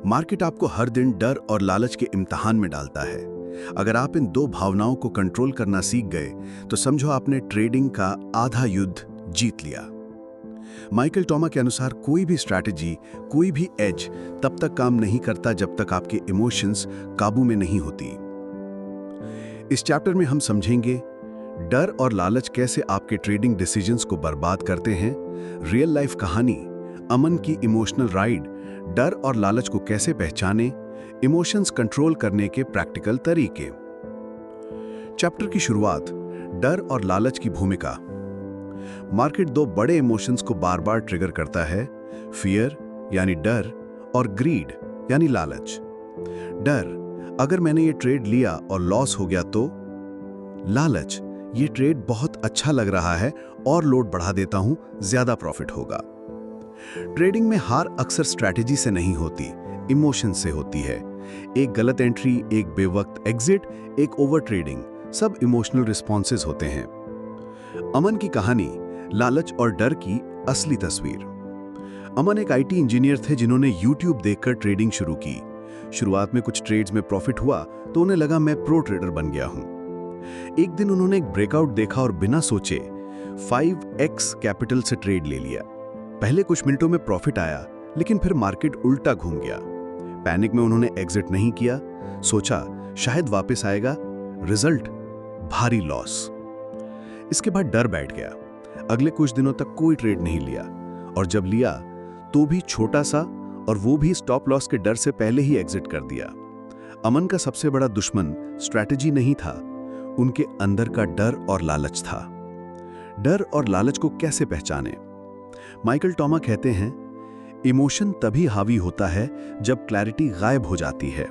मार्केट आपको हर दिन डर और लालच के इम्तिहान में डालता है। अगर आप इन दो भावनाओं को कंट्रोल करना सीख गए तो समझो आपने ट्रेडिंग का आधा युद्ध जीत लिया। माइकल टोमा के अनुसार कोई भी स्ट्रैटेजी, कोई भी एज तब तक काम नहीं करता जब तक आपके इमोशंस काबू में नहीं होती। इस चैप्टर में हम समझेंगे डर और लालच कैसे आपके ट्रेडिंग डिसीजंस को बर्बाद करते हैं, रियल लाइफ कहानी अमन की इमोशनल राइड, डर और लालच को कैसे पहचाने, इमोशंस कंट्रोल करने के प्रैक्टिकल तरीके। चैप्टर की शुरुआत, डर और लालच की भूमिका। मार्केट दो बड़े इमोशंस को बार बार ट्रिगर करता है, फियर यानी डर और ग्रीड यानी लालच। डर, अगर मैंने ये ट्रेड लिया और लॉस हो गया तो। लालच, ये ट्रेड बहुत अच्छा लग रहा है और लोड बढ़ा देता हूं, ज्यादा प्रॉफिट होगा। ट्रेडिंग में हार अक्सर स्ट्रैटेजी से नहीं होती, इमोशन से होती है। एक गलत एंट्री, एक बेवक्त एग्जिट, एक ओवर ट्रेडिंग, सब इमोशनल रिस्पॉन्सेज होते हैं। अमन की कहानी, लालच और डर की असली तस्वीर। अमन एक आईटी इंजीनियर थे जिन्होंने YouTube देखकर ट्रेडिंग शुरू की। शुरुआत में कुछ ट्रेड्स में प्रॉफिट हुआ तो उन्हें लगा मैं प्रो ट्रेडर बन गया हूं। एक दिन उन्होंने एक ब्रेकआउट देखा और बिना सोचे 5x कैपिटल से ट्रेड ले लिया। पहले कुछ मिनटों में प्रॉफिट आया, लेकिन फिर मार्केट उल्टा घूम गया। पैनिक में उन्होंने एग्जिट नहीं किया, सोचा शायद वापस आएगा, रिजल्ट भारी लॉस। इसके बाद डर बैठ गया। अगले कुछ दिनों तक कोई ट्रेड नहीं लिया, और जब लिया तो भी छोटा सा, और वो भी स्टॉप लॉस के डर से पहले ही एग्जिट कर दिया। अमन का सबसे बड़ा दुश्मन स्ट्रैटेजी नहीं था, उनके अंदर का डर और लालच था। डर और लालच को कैसे पहचाने? माइकल टोमा कहते हैं, इमोशन तभी हावी होता है जब क्लैरिटी गायब हो जाती है।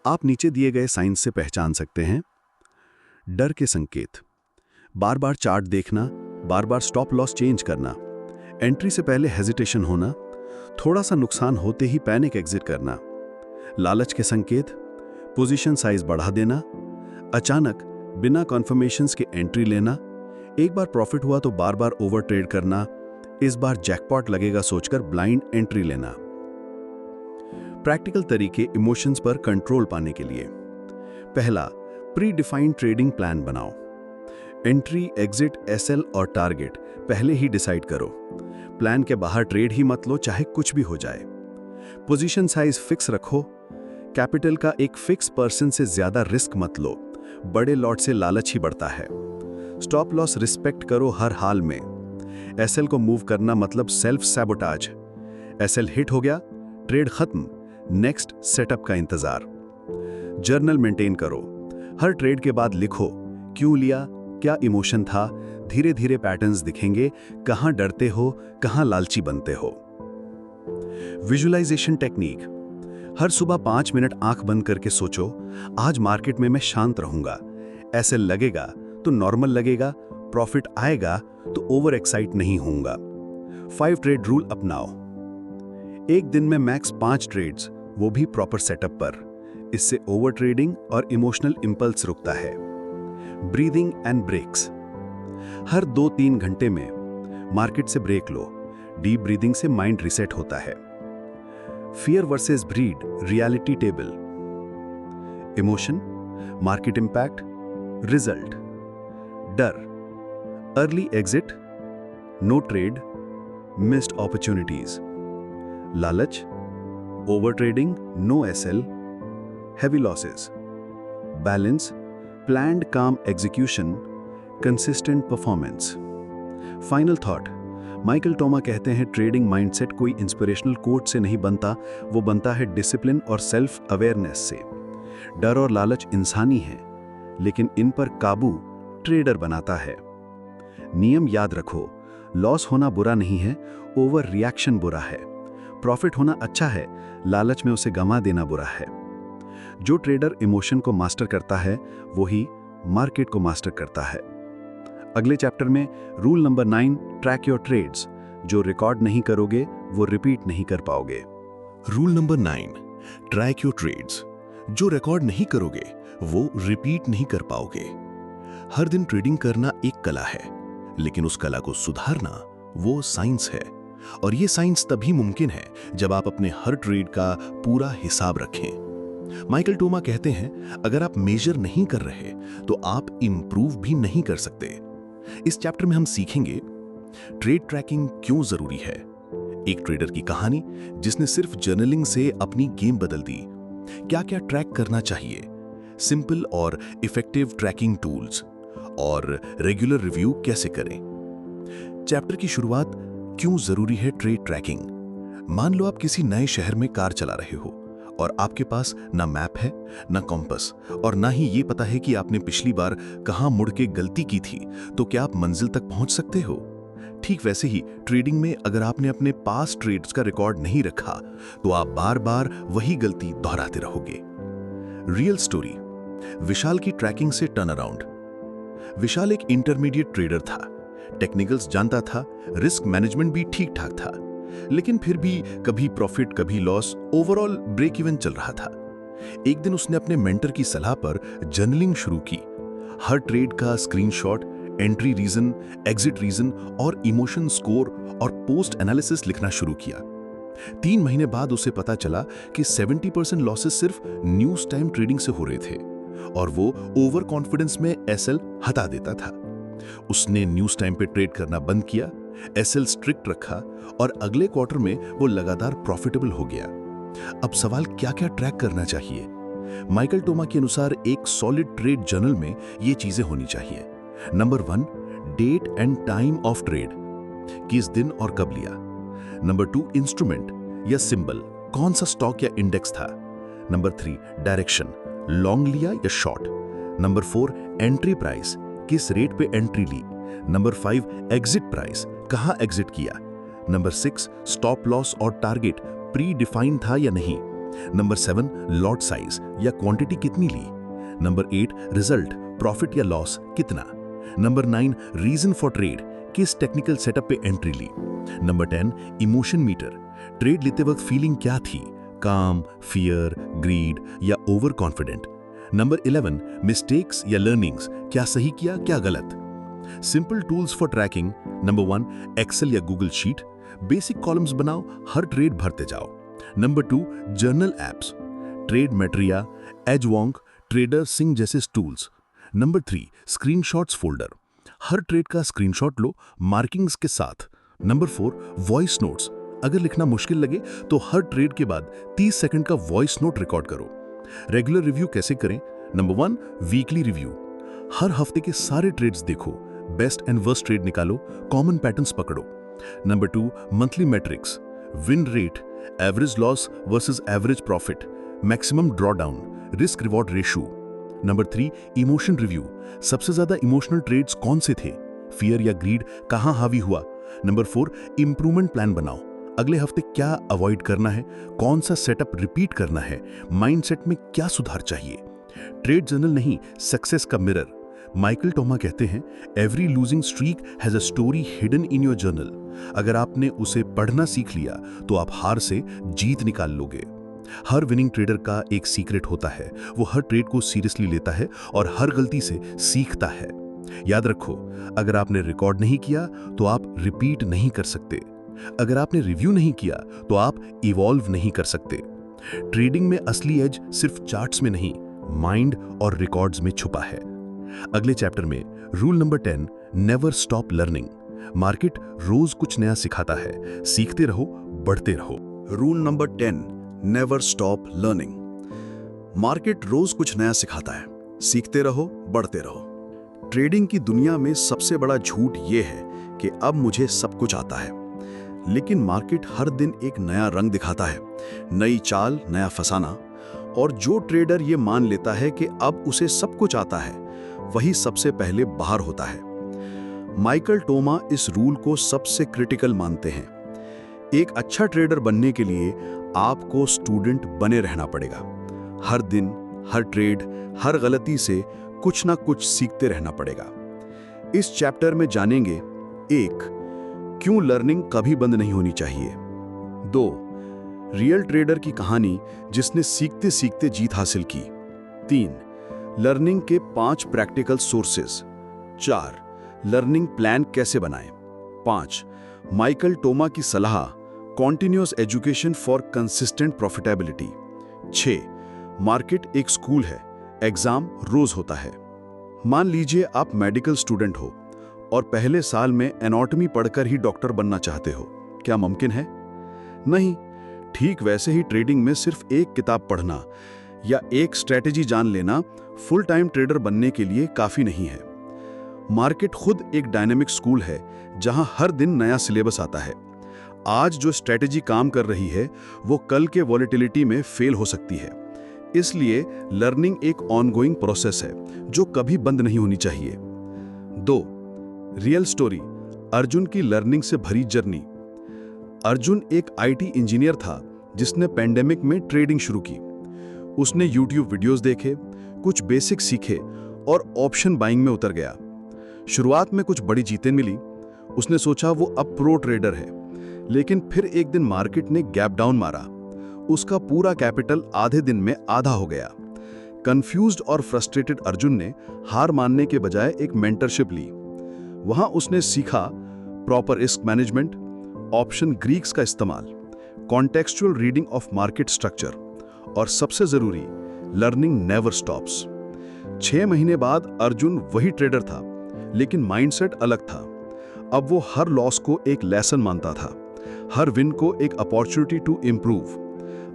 आप नीचे दिए गए साइंस से पहचान सकते हैं। डर के संकेत, बार बार चार्ट देखना, बार बार स्टॉप लॉस चेंज करना, एंट्री से पहले हेजिटेशन होना, थोड़ा सा नुकसान होते ही पैनिक एग्जिट करना। लालच के संकेत, पोजीशन साइज बढ़ा देना, अचानक बिना कॉन्फर्मेशंस के एंट्री लेना, एक बार प्रॉफिट हुआ तो बार बार ओवर ट्रेड करना, इस बार जैकपॉट लगेगा सोचकर ब्लाइंड एंट्री लेना। प्रैक्टिकल तरीके इमोशंस पर कंट्रोल पाने के लिए। पहला, प्री डिफाइंड ट्रेडिंग प्लान बनाओ। एंट्री, एग्जिट, एसएल और टारगेट पहले ही डिसाइड करो। प्लान के बाहर ट्रेड ही मत लो, चाहे कुछ भी हो जाए। पोजीशन साइज फिक्स रखो। कैपिटल का एक फिक्स परसेंट से ज्यादा रिस्क मत लो, बड़े लॉट से लालच ही बढ़ता है। स्टॉप लॉस रिस्पेक्ट करो हर हाल में। एसएल को मूव करना मतलब सेल्फ सैबोटाज। एसएल हिट हो गया, ट्रेड खत्म, नेक्स्ट सेटअप का इंतजार। जर्नल मेंटेन करो। हर ट्रेड के बाद लिखो, क्यों लिया, क्या इमोशन था। धीरे धीरे पैटर्न्स दिखेंगे, कहां डरते हो, कहां लालची बनते हो। विजुअलाइजेशन टेक्निक, हर सुबह 5 मिनट आंख बंद करके सोचो, आज मार्केट में मैं शांत रहूंगा। ऐसे लगेगा तो नॉर्मल लगेगा, प्रॉफिट आएगा तो ओवर एक्साइट नहीं होऊंगा। 5 ट्रेड रूल अपनाओ। एक दिन में मैक्स 5 ट्रेड्स, वो भी प्रॉपर सेटअप पर। इससे ओवर ट्रेडिंग और इमोशनल इंपल्स रुकता है। Breathing and breaks. हर 2-3 घंटे में मार्केट से ब्रेक लो। डीप ब्रीदिंग से माइंड रिसेट होता है। Fear versus greed reality table. Emotion, market impact, result. डर, early exit, no trade, missed opportunities. लालच, over trading, no SL, heavy losses. Balance, planned calm execution, consistent performance. Final thought. Michael Toma कहते हैं trading mindset कोई inspirational quote से नहीं बनता, वो बनता है डिसिप्लिन और सेल्फ अवेयरनेस से। डर और लालच इंसानी है, लेकिन इन पर काबू ट्रेडर बनाता है। नियम याद रखो, लॉस होना बुरा नहीं है, ओवर रिएक्शन बुरा है। प्रॉफिट होना अच्छा है, लालच में उसे गंवा देना बुरा है। जो ट्रेडर इमोशन को मास्टर करता है वही मार्केट को मास्टर करता है। अगले चैप्टर में rule number 9, track your trades. जो रिकॉर्ड नहीं करोगे वो रिपीट नहीं कर पाओगे। Rule number 9, track your trades. जो रिकॉर्ड नहीं करोगे वो रिपीट नहीं कर पाओगे। हर दिन ट्रेडिंग करना एक कला है, लेकिन उस कला को सुधारना वो साइंस है। और ये साइंस तभी मुमकिन है जब आप अपने हर ट्रेड का पूरा हिसाब रखें। माइकल टोमा कहते हैं, अगर आप मेजर नहीं कर रहे तो आप इंप्रूव भी नहीं कर सकते। इस चैप्टर में हम सीखेंगे ट्रेड ट्रैकिंग क्यों जरूरी है, एक ट्रेडर की कहानी जिसने सिर्फ जर्नलिंग से अपनी गेम बदल दी, क्या क्या ट्रैक करना चाहिए, सिंपल और इफेक्टिव ट्रैकिंग टूल्स, और रेगुलर रिव्यू कैसे करें। चैप्टर की शुरुआत, क्यों जरूरी है ट्रेड ट्रैकिंग। मान लो आप किसी नए शहर में कार चला रहे हो और आपके पास ना मैप है, ना कॉम्पस, और ना ही ये पता है कि आपने पिछली बार कहां मुड़ के गलती की थी, तो क्या आप मंजिल तक पहुंच सकते हो। ठीक वैसे ही ट्रेडिंग में अगर आपने अपने पास ट्रेड्स का रिकॉर्ड नहीं रखा तो आप बार बार वही गलती दोहराते रहोगे। रियल स्टोरी, विशाल की ट्रैकिंग से टर्न अराउंड। विशाल एक इंटरमीडिएट ट्रेडर था, टेक्निकल्स जानता था, रिस्क मैनेजमेंट भी ठीक ठाक था, लेकिन फिर भी कभी प्रॉफिट कभी लॉस, ओवरऑल ब्रेक इवन चल रहा था। एक दिन उसने अपने मेंटर की सलाह पर जर्नलिंग शुरू की। हर ट्रेड का screenshot, entry reason, exit reason और इमोशन स्कोर और पोस्ट एनालिसिस लिखना शुरू किया। 3 महीने बाद उसे पता चला कि 70% लॉसेस सिर्फ न्यूज टाइम ट्रेडिंग से हो रहे थे और वो ओवर कॉन्फिडेंस में एसएल हटा देता था। उसने न्यूज टाइम पे ट्रेड करना बंद किया, एसएल स्ट्रिक्ट रखा और अगले क्वार्टर में वो लगातार प्रॉफिटेबल हो गया। अब सवाल, क्या क्या ट्रैक करना चाहिए। माइकल टोमा के अनुसार एक सॉलिड ट्रेड जर्नल में ये चीजें होनी चाहिए। Number 1, date and time of trade, किस दिन और कब लिया। नंबर 2, इंस्ट्रूमेंट या सिंबल, कौन सा स्टॉक या इंडेक्स था। नंबर 3, डायरेक्शन, लॉन्ग लिया या शॉर्ट। नंबर 4, एंट्री प्राइस, किस रेट पे एंट्री ली। नंबर 5, एग्जिट प्राइस, कहां एग्जिट किया। नंबर 6, स्टॉप लॉस और टारगेट प्री डिफाइन था या नहीं। नंबर 7, लॉट साइज या क्वांटिटी कितनी ली। नंबर 8, रिजल्ट, प्रॉफिट या लॉस कितना। नंबर 9, रीजन फॉर ट्रेड, किस टेक्निकल सेटअप पे एंट्री ली। नंबर 10, इमोशन मीटर, ट्रेड लेते वक्त फीलिंग क्या थी, काम, फियर, ग्रीड या ओवर कॉन्फिडेंट। नंबर 11, मिस्टेक्स या लर्निंग्स, क्या सही किया क्या गलत। Simple tools for tracking, number 1, Excel या गूगल शीट, बेसिक कॉलम्स बनाओ, हर ट्रेड भरते जाओ। Number 2, journal apps, trade Metria, Edgewonk, TraderSync जैसे टूल्स। नंबर 3, स्क्रीनशॉट्स फोल्डर, हर ट्रेड का स्क्रीनशॉट लो मार्किंग्स के साथ। नंबर 4, वॉइस नोट्स, अगर लिखना मुश्किल लगे तो हर ट्रेड के बाद 30 सेकंड का वॉइस नोट रिकॉर्ड करो। रेगुलर रिव्यू कैसे करें। नंबर 1, वीकली रिव्यू, हर हफ्ते के सारे ट्रेड्स देखो, बेस्ट एंड वर्स्ट ट्रेड निकालो, कॉमन पैटर्न्स पकड़ो। Number 2, monthly matrix, win rate, average loss versus average profit, maximum drawdown, risk reward ratio. Number 3, emotion review, सबसे ज्यादा इमोशनल ट्रेड्स कौन से थे, फियर या ग्रीड कहां हावी हुआ। नंबर 4, इंप्रूवमेंट प्लान बनाओ, अगले हफ्ते क्या अवॉइड करना है, कौन सा सेटअप रिपीट करना है, माइंडसेट में क्या सुधार चाहिए। ट्रेड जर्नल नहीं, सक्सेस का मिरर। माइकल टोमा कहते हैं, every losing streak has a story hidden in your journal. अगर आपने उसे पढ़ना सीख लिया तो आप हार से जीत निकाल लोगे। हर विनिंग ट्रेडर का एक सीक्रेट होता है, वो हर ट्रेड को सीरियसली लेता है और हर गलती से सीखता है। याद रखो, अगर आपने रिकॉर्ड नहीं किया तो आप रिपीट नहीं कर सकते। अगर आपने रिव्यू नहीं किया तो आप इवॉल्व नहीं कर सकते। ट्रेडिंग में असली एज सिर्फ चार्ट्स में नहीं, माइंड और रिकॉर्ड्स में छुपा है। अगले चैप्टर में rule number 10, never stop learning. Market रोज कुछ नया सिखाता है, सीखते रहो, बढ़ते रहो। Rule number 10, never stop learning. Market रोज कुछ नया सिखाता है, सीखते रहो, बढ़ते रहो। ट्रेडिंग की दुनिया में सबसे बड़ा झूठ यह है कि अब मुझे सब कुछ आता है, लेकिन मार्केट हर दिन एक नया रंग दिखाता है, नई चाल, नया फसाना। और जो ट्रेडर ये मान लेता है कि अब उसे सब कुछ आता है, वही सबसे पहले बाहर होता है। माइकल टोमा इस रूल को सबसे क्रिटिकल मानते हैं। एक अच्छा ट्रेडर बनने के लिए आपको स्टूडेंट बने रहना पड़ेगा। हर दिन, हर ट्रेड, हर गलती से कुछ ना कुछ सीखते रहना पड़ेगा। इस चैप्टर में जानेंगे 1, क्यों लर्निंग कभी बंद नहीं होनी चाहिए। 2, रियल ट्रेडर की कहानी जिसने सीखते सीखते जीत हासिल की। 3, लर्निंग के 5 प्रैक्टिकल सोर्सेज। 4, लर्निंग प्लान कैसे बनाएं। 5, माइकल टोमा की सलाह, continuous education for consistent profitability. 6, market एक स्कूल है, एग्जाम रोज होता है। मान लीजिए आप मेडिकल स्टूडेंट हो और पहले साल में एनाटॉमी पढ़कर ही डॉक्टर बनना चाहते हो। क्या मुमकिन है? नहीं। ठीक वैसे ही ट्रेडिंग में सिर्फ एक किताब पढ़ना या एक स्ट्रेटेजी जान लेना फुल टाइम ट्रेडर बनने के लिए काफी नहीं है। मार्केट खुद एक डायनेमिक स्कूल है जहां हर दिन नया सिलेबस आता है। आज जो स्ट्रेटेजी काम कर रही है वो कल के वॉलेटिलिटी में फेल हो सकती है। इसलिए लर्निंग एक ऑनगोइंग प्रोसेस है जो कभी बंद नहीं होनी चाहिए। 2, रियल स्टोरी, अर्जुन की लर्निंग से भरी जर्नी। अर्जुन एक आईटी इंजीनियर था जिसने पेंडेमिक में ट्रेडिंग शुरू की। उसने यूट्यूब वीडियोस देखे, कुछ बेसिक सीखे और ऑप्शन बाइंग में उतर गया। शुरुआत में कुछ बड़ी जीतें मिली। उसने सोचा वो अब प्रो ट्रेडर है, लेकिन फिर एक दिन मार्केट ने गैप डाउन मारा। उसका पूरा कैपिटल आधे दिन में आधा हो गया। कंफ्यूज्ड और फ्रस्ट्रेटेड अर्जुन ने हार मानने के बजाय एक मेंटरशिप ली। वहां उसने सीखा proper risk management, option Greeks का इस्तेमाल, contextual reading of market structure और सबसे जरूरी, लर्निंग नेवर स्टॉप्स। 6 महीने बाद अर्जुन वही ट्रेडर था, लेकिन माइंडसेट अलग था। अब वो हर लॉस को एक लेसन मानता था, हर विन को एक अपॉर्चुनिटी टू इंप्रूव।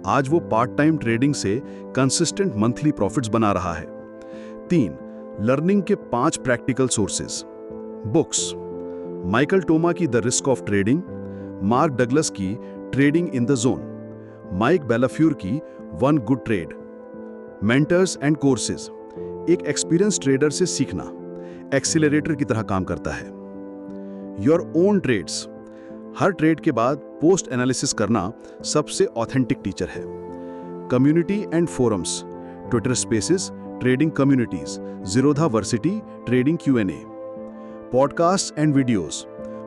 आज वो पार्ट टाइम ट्रेडिंग से कंसिस्टेंट मंथली प्रॉफिट्स बना रहा है। 3, लर्निंग के 5 practical sources. Books, Michael Toma की the risk of trading, Mark Douglas की trading in the zone, Mike Bellafiore की one good trade. Mentors and courses, एक एक्सपीरियंस ट्रेडर से सीखना एक्सीलरेटर की तरह काम करता है। योर ओन ट्रेड्स, हर ट्रेड के बाद पोस्ट एनालिसिस करना सबसे ऑथेंटिक टीचर है। Community and forums, Twitter spaces, trading communities, Zerodha varsity, trading Q&A। Podcast and videos,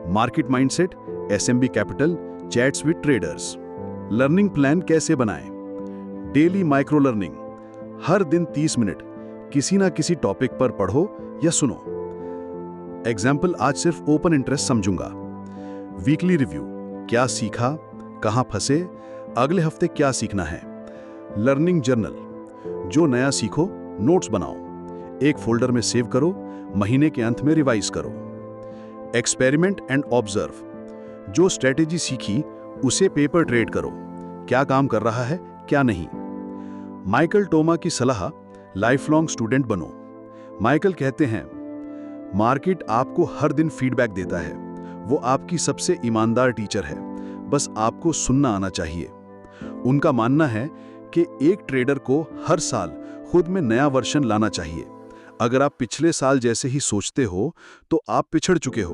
market mindset, SMB capital, chats with traders. Learning plan कैसे बनाएं, डेली माइक्रो लर्निंग, हर दिन 30 minute किसी ना किसी टॉपिक पर पढ़ो या सुनो। एग्जाम्पल, आज सिर्फ ओपन इंटरेस्ट समझूंगा। वीकली रिव्यू, क्या सीखा, कहां फंसे, अगले हफ्ते क्या सीखना है। लर्निंग जर्नल, जो नया सीखो नोट्स बनाओ, एक फोल्डर में सेव करो, महीने के अंत में रिवाइज करो। एक्सपेरिमेंट एंड ऑब्जर्व, जो स्ट्रेटेजी सीखी उसे पेपर ट्रेड करो, क्या काम कर रहा है क्या नहीं। माइकल टोमा की सलाह, लाइफ लॉन्ग स्टूडेंट बनो। माइकल कहते हैं, मार्केट आपको हर दिन फीडबैक देता है, वो आपकी सबसे ईमानदार टीचर है, बस आपको सुनना आना चाहिए। उनका मानना है कि एक ट्रेडर को हर साल खुद में नया वर्जन लाना चाहिए। अगर आप पिछले साल जैसे ही सोचते हो तो आप पिछड़ चुके हो।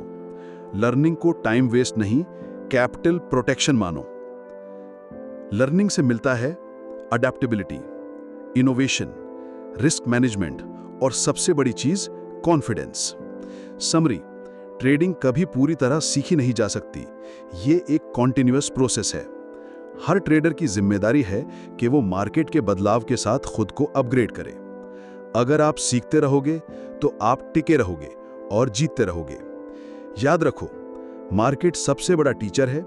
लर्निंग को टाइम वेस्ट नहीं, कैपिटल प्रोटेक्शन मानो। लर्निंग से मिलता है अडेप्टेबिलिटी, इनोवेशन, रिस्क मैनेजमेंट और सबसे बड़ी चीज कॉन्फिडेंस। समरी, ट्रेडिंग कभी पूरी तरह सीखी नहीं जा सकती, ये एक कॉन्टिन्यूअस प्रोसेस है। हर ट्रेडर की जिम्मेदारी है कि वो मार्केट के बदलाव के साथ खुद को अपग्रेड करे। अगर आप सीखते रहोगे तो आप टिके रहोगे और जीतते रहोगे। याद रखो, मार्केट सबसे बड़ा टीचर है।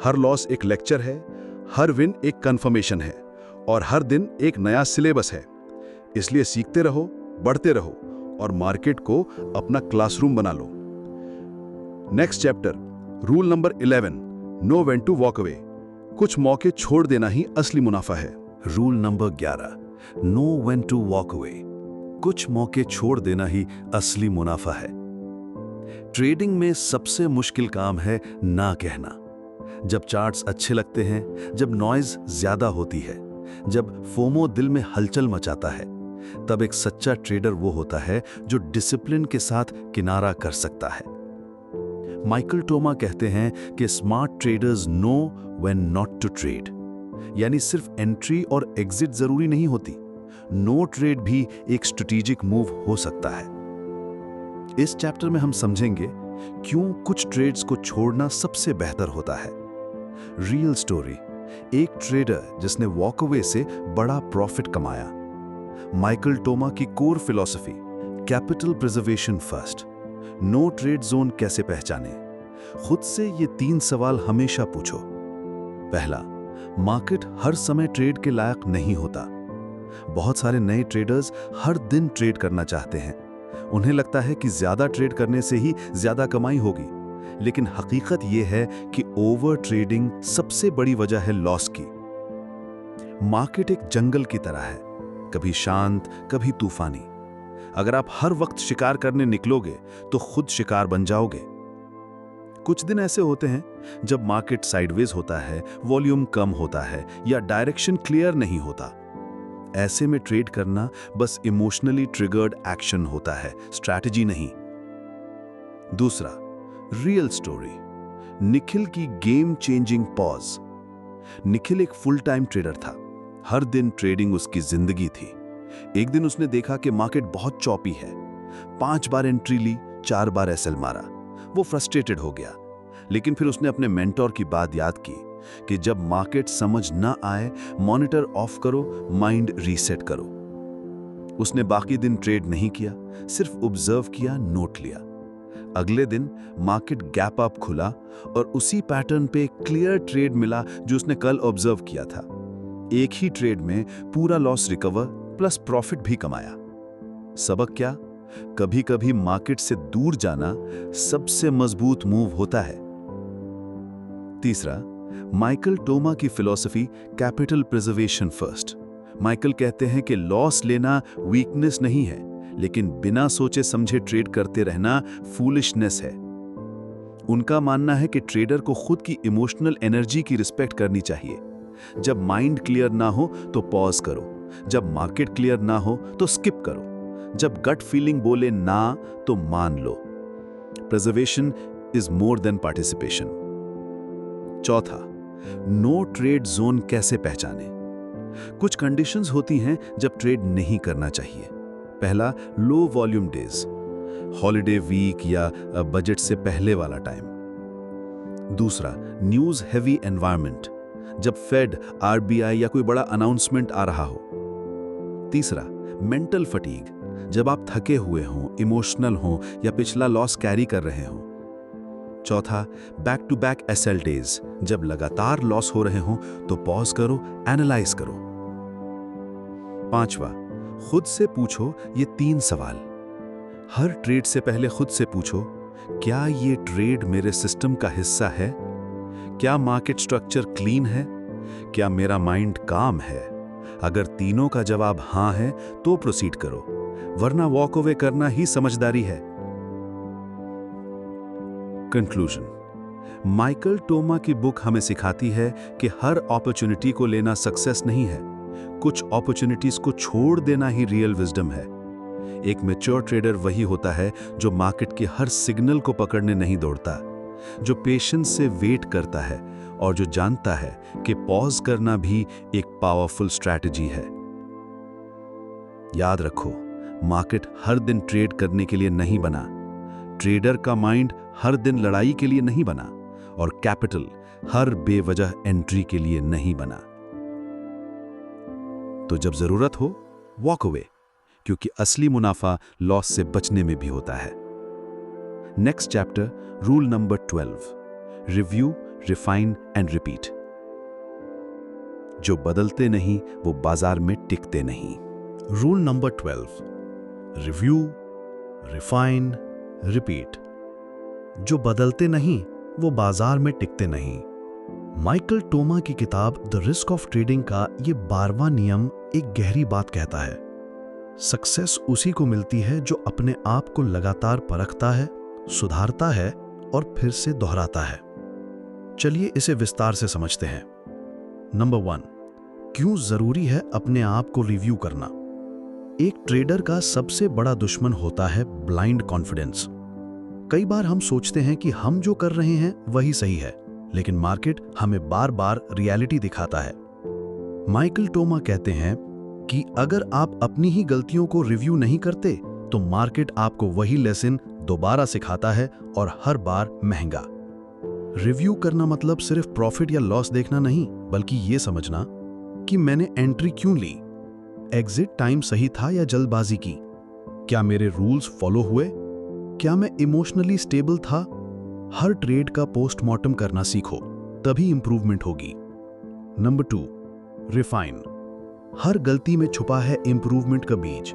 हर लॉस एक लेक्चर है, हर विन एक कंफर्मेशन है और हर दिन एक नया सिलेबस है। इसलिए सीखते रहो, बढ़ते रहो और मार्केट को अपना क्लासरूम बना लो। Next chapter, rule number 11, know when to walk away. कुछ मौके छोड़ देना ही असली मुनाफा है। Rule number 11, know when to walk away. कुछ मौके छोड़ देना ही असली मुनाफा है। ट्रेडिंग में सबसे मुश्किल काम है ना कहना। जब चार्ट्स अच्छे लगते हैं, जब नॉइज ज्यादा होती है, जब फोमो दिल में हलचल मचाता है, तब एक सच्चा ट्रेडर वो होता है जो डिसिप्लिन के साथ किनारा कर सकता है। माइकल टोमा कहते हैं कि smart traders know when not to trade. यानी सिर्फ एंट्री और एग्जिट जरूरी नहीं होती, नो ट्रेड भी एक स्ट्रेटेजिक मूव हो सकता है। इस चैप्टर में हम समझेंगे क्यों कुछ ट्रेड्स को छोड़ना सबसे बेहतर होता है। रियल स्टोरी, एक ट्रेडर जिसने वॉकअवे से बड़ा प्रॉफिट कमाया। माइकल टोमा की core philosophy, capital preservation first. No trade zone कैसे पहचाने? खुद से ये 3 सवाल हमेशा पूछो। पहला, मार्केट हर समय ट्रेड के लायक नहीं होता। बहुत सारे नए ट्रेडर्स हर दिन ट्रेड करना चाहते हैं। उन्हें लगता है कि ज्यादा ट्रेड करने से ही ज्यादा कमाई होगी, लेकिन हकीकत यह है कि ओवर ट्रेडिंग सबसे बड़ी वजह है लॉस की। मार्केट एक जंगल की तरह है, कभी शांत, कभी तूफानी। अगर आप हर वक्त शिकार करने निकलोगे तो खुद शिकार बन जाओगे। कुछ दिन ऐसे होते हैं जब मार्केट साइडवेज होता है, वॉल्यूम कम होता है या डायरेक्शन क्लियर नहीं होता। ऐसे में ट्रेड करना बस इमोशनली ट्रिगर्ड एक्शन होता है, स्ट्रैटेजी नहीं। दूसरा, रियल स्टोरी, निखिल की गेम चेंजिंग पॉज। निखिल एक फुल टाइम ट्रेडर था। हर दिन ट्रेडिंग उसकी जिंदगी थी। एक दिन उसने देखा कि मार्केट बहुत चौपी है। 5 बार एंट्री ली, 4 बार एसएल मारा। वो फ्रस्ट्रेटेड हो गया, लेकिन फिर उसने अपने मेंटोर की बात याद की कि जब मार्केट समझ ना आए, मॉनिटर ऑफ करो, माइंड रीसेट करो। उसने बाकी दिन ट्रेड नहीं किया, सिर्फ ऑब्जर्व किया, नोट लिया। अगले दिन मार्केट गैप अप खुला और उसी पैटर्न पे क्लियर ट्रेड मिला जो उसने कल ऑब्जर्व किया था। एक ही ट्रेड में पूरा लॉस रिकवर प्लस प्रॉफिट भी कमाया। सबक क्या? कभी कभी मार्केट से दूर जाना सबसे मजबूत मूव होता है। तीसरा, माइकल टोमा की philosophy, capital preservation first. Michael कहते हैं कि लॉस लेना वीकनेस नहीं है, लेकिन बिना सोचे समझे ट्रेड करते रहना फूलिशनेस है। उनका मानना है कि ट्रेडर को खुद की इमोशनल एनर्जी की रिस्पेक्ट करनी चाहिए। जब माइंड क्लियर ना हो तो पॉज करो, जब मार्केट क्लियर ना हो तो स्किप करो, जब गट फीलिंग बोले ना तो मान लो। Preservation is more than participation. चौथा, नो ट्रेड जोन कैसे पहचाने? कुछ कंडीशंस होती हैं जब ट्रेड नहीं करना चाहिए। पहला, low volume days, holiday week या बजट से पहले वाला टाइम। दूसरा, न्यूज हेवी एनवायरनमेंट, जब फेड, आरबीआई या कोई बड़ा अनाउंसमेंट आ रहा हो। तीसरा, मेंटल फटीग, जब आप थके हुए हों, इमोशनल हों या पिछला लॉस कैरी कर रहे हों। चौथा, back to back SL days, जब लगातार लॉस हो रहे हों तो पॉज करो, एनालाइज करो। पांचवा, खुद से पूछो ये 3 सवाल। हर ट्रेड से पहले खुद से पूछो, क्या ये ट्रेड मेरे सिस्टम का हिस्सा है? क्या मार्केट स्ट्रक्चर क्लीन है? क्या मेरा माइंड काम है? अगर तीनों का जवाब हां है तो प्रोसीड करो, वरना वॉक अवे करना ही समझदारी है। कंक्लूजन, माइकल टोमा की बुक हमें सिखाती है कि हर अपॉर्चुनिटी को लेना सक्सेस नहीं है, कुछ अपॉर्चुनिटीज को छोड़ देना ही रियल विजडम है। एक मैच्योर ट्रेडर वही होता है जो मार्केट के हर सिग्नल को पकड़ने नहीं दौड़ता, जो पेशेंस से वेट करता है और जो जानता है कि पॉज करना भी एक पावरफुल स्ट्रैटेजी है। याद रखो, मार्केट हर दिन ट्रेड करने के लिए नहीं बना, ट्रेडर का माइंड हर दिन लड़ाई के लिए नहीं बना, और कैपिटल हर बेवजह एंट्री के लिए नहीं बना। तो जब जरूरत हो वॉक अवे, क्योंकि असली मुनाफा लॉस से बचने में भी होता है। Next chapter, rule number 12, review, refine and repeat. जो बदलते नहीं वो बाजार में टिकते नहीं। Rule number 12, review, refine, repeat. जो बदलते नहीं वो बाजार में टिकते नहीं। माइकल टोमा की किताब द रिस्क ऑफ ट्रेडिंग का ये 12वां नियम एक गहरी बात कहता है। सक्सेस उसी को मिलती है जो अपने आप को लगातार परखता है, सुधारता है और फिर से दोहराता है। चलिए इसे विस्तार से समझते हैं। नंबर 1, क्यों जरूरी है अपने आप को रिव्यू करना। एक ट्रेडर का सबसे बड़ा दुश्मन होता है ब्लाइंड कॉन्फिडेंस। कई बार हम सोचते हैं कि हम जो कर रहे हैं वही सही है, लेकिन मार्केट हमें बार बार रियलिटी दिखाता है। माइकल टोमा कहते हैं कि अगर आप अपनी ही गलतियों को रिव्यू नहीं करते तो मार्केट आपको वही लेसन दोबारा सिखाता है और हर बार महंगा। रिव्यू करना मतलब सिर्फ प्रॉफिट या लॉस देखना नहीं, बल्कि यह समझना कि मैंने एंट्री क्यों ली, एग्जिट टाइम सही था या जल्दबाजी की, क्या मेरे रूल्स फॉलो हुए, क्या मैं इमोशनली स्टेबल था। हर ट्रेड का पोस्टमार्टम करना सीखो, तभी इंप्रूवमेंट होगी। Number 2, refine. हर गलती में छुपा है इंप्रूवमेंट का बीज।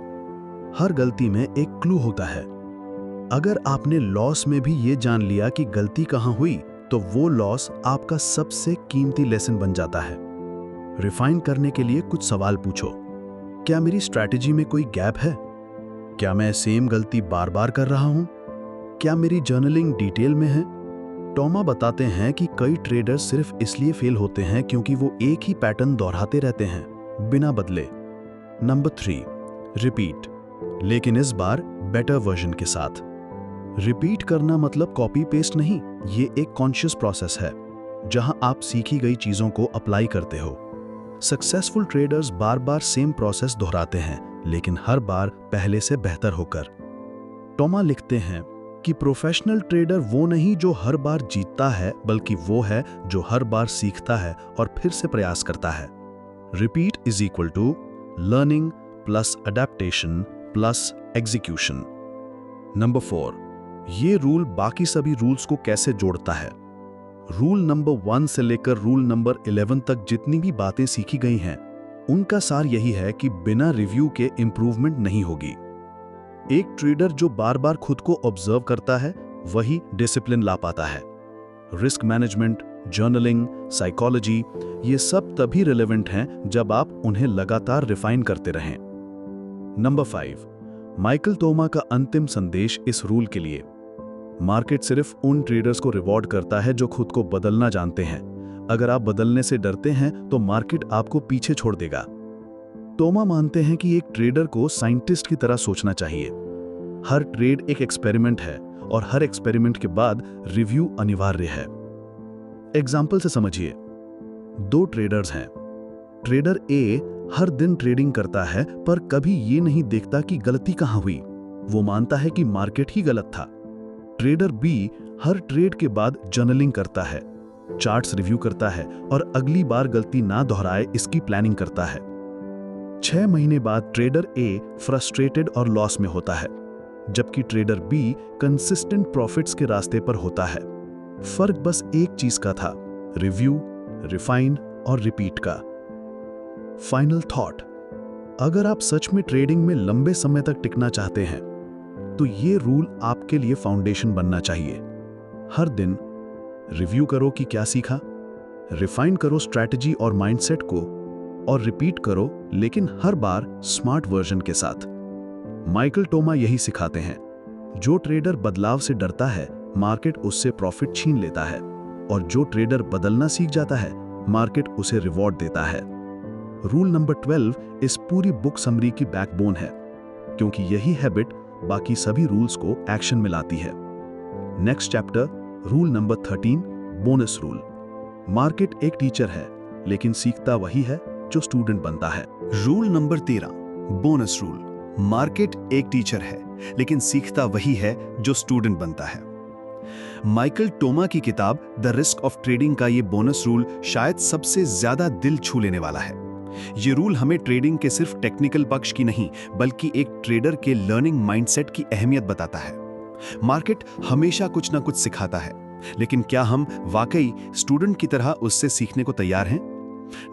हर गलती में एक क्लू होता है। अगर आपने लॉस में भी ये जान लिया कि गलती कहां हुई, तो वो लॉस आपका सबसे कीमती लेसन बन जाता है। रिफाइन करने के लिए कुछ सवाल पूछो। क्या मेरी स्ट्रैटेजी में कोई गैप है? क्या मैं सेम गलती बार बार कर रहा हूं? क्या मेरी जर्नलिंग डिटेल में है? टोमा बताते हैं कि कई ट्रेडर्स सिर्फ इसलिए फेल होते हैं क्योंकि वो एक ही पैटर्न दोहराते रहते हैं बिना बदले। नंबर 3, रिपीट, लेकिन इस बार बेटर वर्जन के साथ। रिपीट करना मतलब कॉपी पेस्ट नहीं, ये एक कॉन्शियस प्रोसेस है जहां आप सीखी गई चीजों को अप्लाई करते हो। सक्सेसफुल ट्रेडर्स बार बार सेम प्रोसेस दोहराते हैं, लेकिन हर बार पहले से बेहतर होकर। टोमा लिखते हैं कि प्रोफेशनल ट्रेडर वो नहीं जो हर बार जीतता है, बल्कि वो है जो हर बार सीखता है और फिर से प्रयास करता है। Repeat is equal to learning plus adaptation plus execution. Number 4, ये रूल बाकी सभी रूल्स को कैसे जोड़ता है। रूल नंबर 1 से लेकर रूल नंबर 11 तक जितनी भी बातें सीखी गई हैं, उनका सार यही है कि बिना रिव्यू के इंप्रूवमेंट नहीं होगी। एक ट्रेडर जो बार बार खुद को ऑब्जर्व करता है, वही डिसिप्लिन ला पाता है। रिस्क मैनेजमेंट, जर्नलिंग, साइकोलॉजी, ये सब तभी रिलेवेंट हैं जब आप उन्हें लगातार रिफाइन करते रहें। नंबर 5, माइकल टोमा का अंतिम संदेश इस रूल के लिए। मार्केट सिर्फ उन ट्रेडर्स को रिवॉर्ड करता है जो खुद को बदलना जानते हैं। अगर आप बदलने से डरते हैं तो मार्केट आपको पीछे छोड़ देगा। टोमा मानते हैं कि एक ट्रेडर को साइंटिस्ट की तरह सोचना चाहिए। हर ट्रेड एक एक्सपेरिमेंट है और हर एक्सपेरिमेंट के बाद रिव्यू अनिवार्य है। एग्जाम्पल से समझिए, 2 ट्रेडर्स हैं। ट्रेडर ए हर दिन ट्रेडिंग करता है पर कभी ये नहीं देखता कि गलती कहां हुई। वो मानता है कि मार्केट ही गलत था। ट्रेडर बी हर ट्रेड के बाद जर्नलिंग करता है, चार्ट्स रिव्यू करता है और अगली बार गलती ना दोहराए इसकी प्लानिंग करता है। 6 महीने बाद ट्रेडर ए फ्रस्ट्रेटेड और लॉस में होता है, जबकि ट्रेडर बी कंसिस्टेंट प्रॉफिट्स के रास्ते पर होता है। फर्क बस एक चीज का था, रिव्यू, रिफाइन और रिपीट का। फाइनल थॉट, अगर आप सच में ट्रेडिंग में लंबे समय तक टिकना चाहते हैं तो ये रूल आपके लिए फाउंडेशन बनना चाहिए। हर दिन रिव्यू करो कि क्या सीखा, रिफाइन करो स्ट्रैटेजी और माइंडसेट को, और रिपीट करो, लेकिन हर बार स्मार्ट वर्जन के साथ। माइकल टोमा यही सिखाते हैं, जो ट्रेडर बदलाव से डरता है मार्केट उससे प्रॉफिट छीन लेता है, और जो ट्रेडर बदलना सीख जाता है मार्केट उसे रिवॉर्ड देता है। रूल नंबर 12 इस पूरी बुक समरी की बैकबोन है, क्योंकि यही हैबिट बाकी सभी रूल्स को एक्शन में लाती है। Next chapter, rule number 13, bonus rule. Market एक टीचर है, लेकिन सीखता वही है जो स्टूडेंट बनता है। Rule number 13, bonus rule. Market एक टीचर है, लेकिन सीखता वही है जो स्टूडेंट बनता है। माइकल टोमा की किताब द रिस्क ऑफ ट्रेडिंग का ये बोनस रूल शायद सबसे ज्यादा दिल छू लेने वाला है। ये रूल हमें ट्रेडिंग के सिर्फ टेक्निकल पक्ष की नहीं, बल्कि एक ट्रेडर के लर्निंग माइंडसेट की अहमियत बताता है। मार्केट हमेशा कुछ ना कुछ सिखाता है, लेकिन क्या हम वाकई स्टूडेंट की तरह उससे सीखने को तैयार हैं?